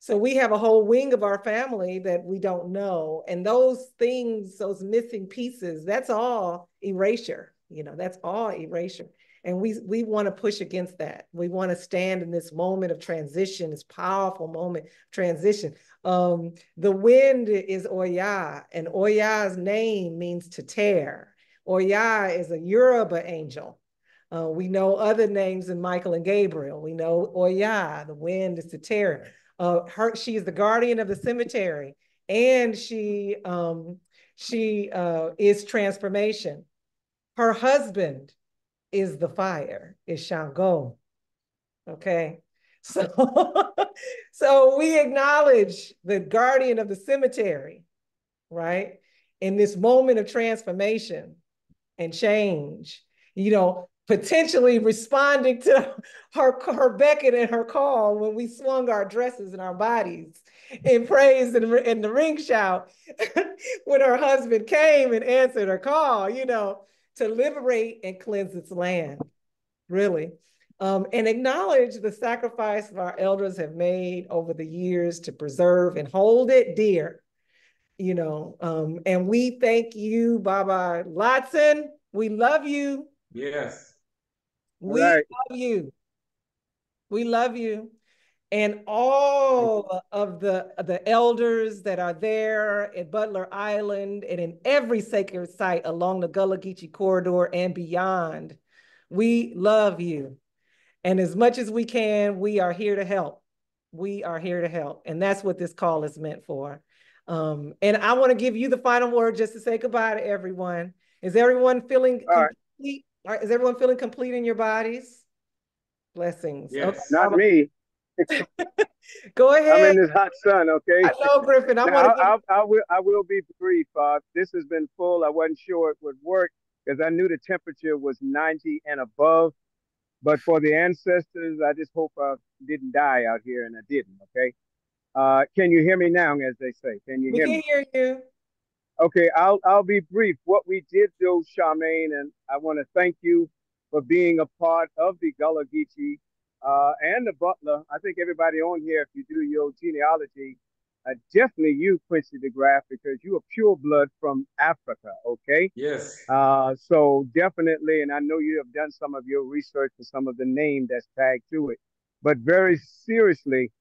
So we have a whole wing of our family that we don't know. And those things, those missing pieces, that's all erasure. That's all erasure. And we want to push against that. We want to stand in this moment of transition, this powerful moment of transition. The wind is Oya, and Oya's name means to tear. Oya is a Yoruba angel. We know other names than Michael and Gabriel. We know Oya, the wind is to tear. She is the guardian of the cemetery, and she is transformation. Her husband is the fire, is Shango. Okay, so we acknowledge the guardian of the cemetery, right? In this moment of transformation and change, you know, potentially responding to her beckon and her call when we swung our dresses and our bodies in praise and the ring shout when her husband came and answered her call, you know, to liberate and cleanse its land, really. And acknowledge the sacrifice our elders have made over the years to preserve and hold it dear, you know. And we thank you, Baba Lotson. We love you. Yes. We love you. We love you. And all of the elders that are there at Butler Island and in every sacred site along the Gullah Geechee corridor and beyond, we love you. And as much as we can, we are here to help. We are here to help. And that's what this call is meant for. And I want to give you the final word just to say goodbye to everyone. Is everyone feeling complete? Is everyone feeling complete in your bodies? Blessings. Yes. Okay. Not me. Go ahead. I'm in this hot sun, okay? I know, Griffin. I will be brief. This has been full. I wasn't sure it would work because I knew the temperature was 90 and above. But for the ancestors, I just hope I didn't die out here, and I didn't, okay? Can you hear me now, as they say? Can you hear me? We can hear you. Okay, I'll be brief. What we did do, Charmaine, and I want to thank you for being a part of the Gullah Geechee and the Butler. I think everybody on here, if you do your genealogy, definitely you, Quincy DeGraft, because you are pure blood from Africa, okay? Yes. So definitely, and I know you have done some of your research for some of the name that's tagged to it, but very seriously,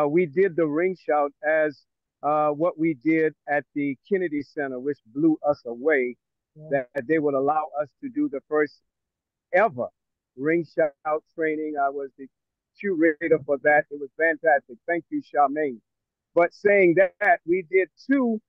we did the ring shout as what we did at the Kennedy Center, which blew us away, that they would allow us to do the first ever ring shout training. I was the curator for that. It was fantastic. Thank you, Charmaine. But saying that, we did 2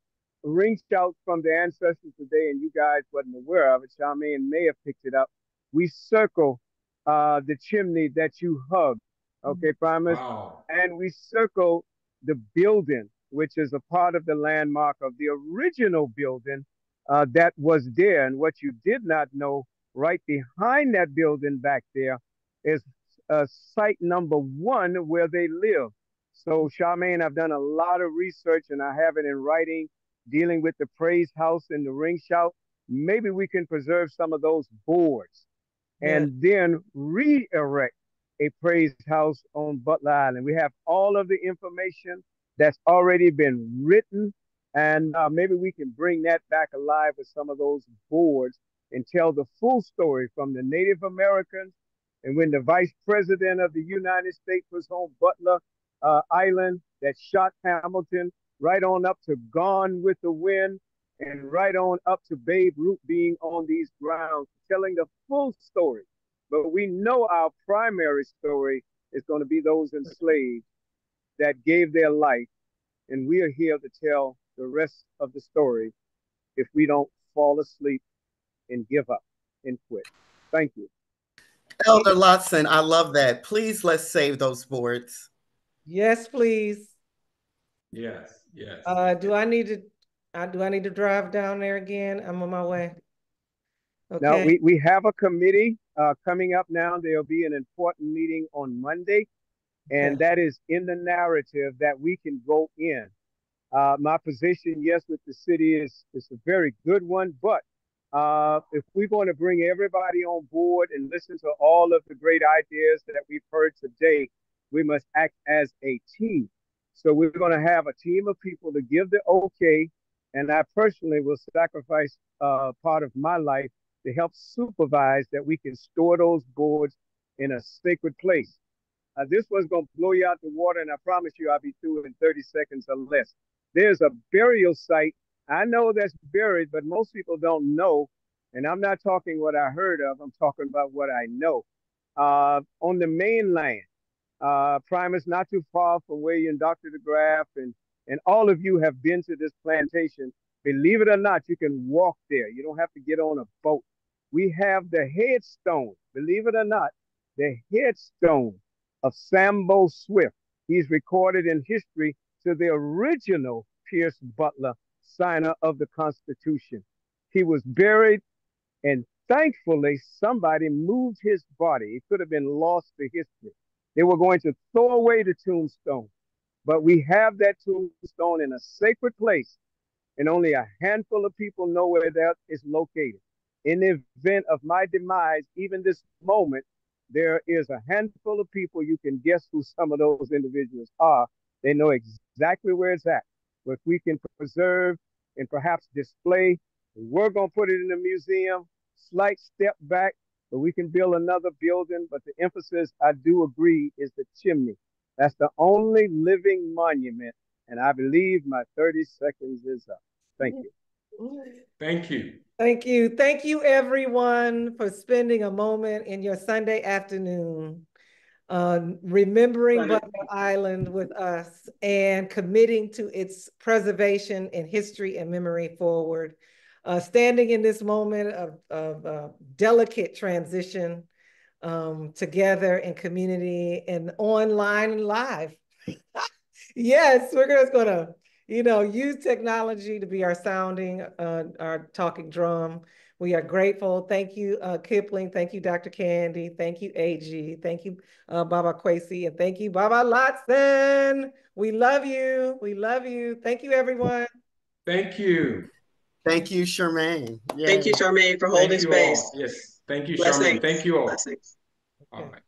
ring shouts from the ancestors today, and you guys wasn't aware of it. Charmaine may have picked it up. We circle the chimney that you hugged, okay, Primus? Wow. And we circle the building, which is a part of the landmark of the original building that was there. And what you did not know, right behind that building back there is site number 1 where they live. So, Charmaine, I've done a lot of research and I have it in writing dealing with the praise house and the ring shout. Maybe we can preserve some of those boards and then re-erect a praise house on Butler Island. We have all of the information that's already been written, and maybe we can bring that back alive with some of those boards and tell the full story from the Native Americans and when the Vice President of the United States was on Butler Island that shot Hamilton, right on up to Gone with the Wind, and right on up to Babe Ruth being on these grounds, telling the full story. But we know our primary story is going to be those enslaved that gave their life, and we are here to tell the rest of the story if we don't fall asleep and give up and quit. Thank you. Elder Lotson, I love that. Please, let's save those boards. Yes, please. Yes, yes. Do I need to drive down there again? I'm on my way. Okay. Now, we have a committee coming up now. There'll be an important meeting on Monday, and that is in the narrative that we can go in. My position, yes, with the city is a very good one, but if we're going to bring everybody on board and listen to all of the great ideas that we've heard today, we must act as a team. So we're going to have a team of people to give the okay, and I personally will sacrifice part of my life to help supervise that we can store those boards in a sacred place. This one's going to blow you out the water, and I promise you I'll be through in 30 seconds or less. There's a burial site. I know that's buried, but most people don't know, and I'm not talking what I heard of. I'm talking about what I know. On the mainland, Primus, not too far from where you and Dr. DeGraft and all of you have been to this plantation. Believe it or not, you can walk there. You don't have to get on a boat. We have the headstone, believe it or not, the headstone of Sambo Swift. He's recorded in history to the original Pierce Butler signer of the Constitution. He was buried, and thankfully, somebody moved his body. It could have been lost to history. They were going to throw away the tombstone, but we have that tombstone in a sacred place, and only a handful of people know where that is located. In the event of my demise, even this moment, there is a handful of people, you can guess who some of those individuals are. They know exactly where it's at. But if we can preserve and perhaps display, we're going to put it in a museum, slight step back, but we can build another building. But the emphasis, I do agree, is the chimney. That's the only living monument. And I believe my 30 seconds is up. Thank you. Thank you. Thank you. Thank you, everyone, for spending a moment in your Sunday afternoon remembering Butler Island with us and committing to its preservation in history and memory forward. Standing in this moment of delicate transition together in community and online and live. Yes, we're just gonna, use technology to be our sounding, our talking drum. We are grateful. Thank you, Kiplyn. Thank you, Dr. Candy. Thank you, AG. Thank you, Baba Kwesi. And thank you, Baba Lotson. We love you. We love you. Thank you, everyone. Thank you. Thank you, Charmaine. Thank you, Charmaine, for holding space. All. Yes. Thank you, Blessings. Charmaine. Thank you all. Blessings. All right.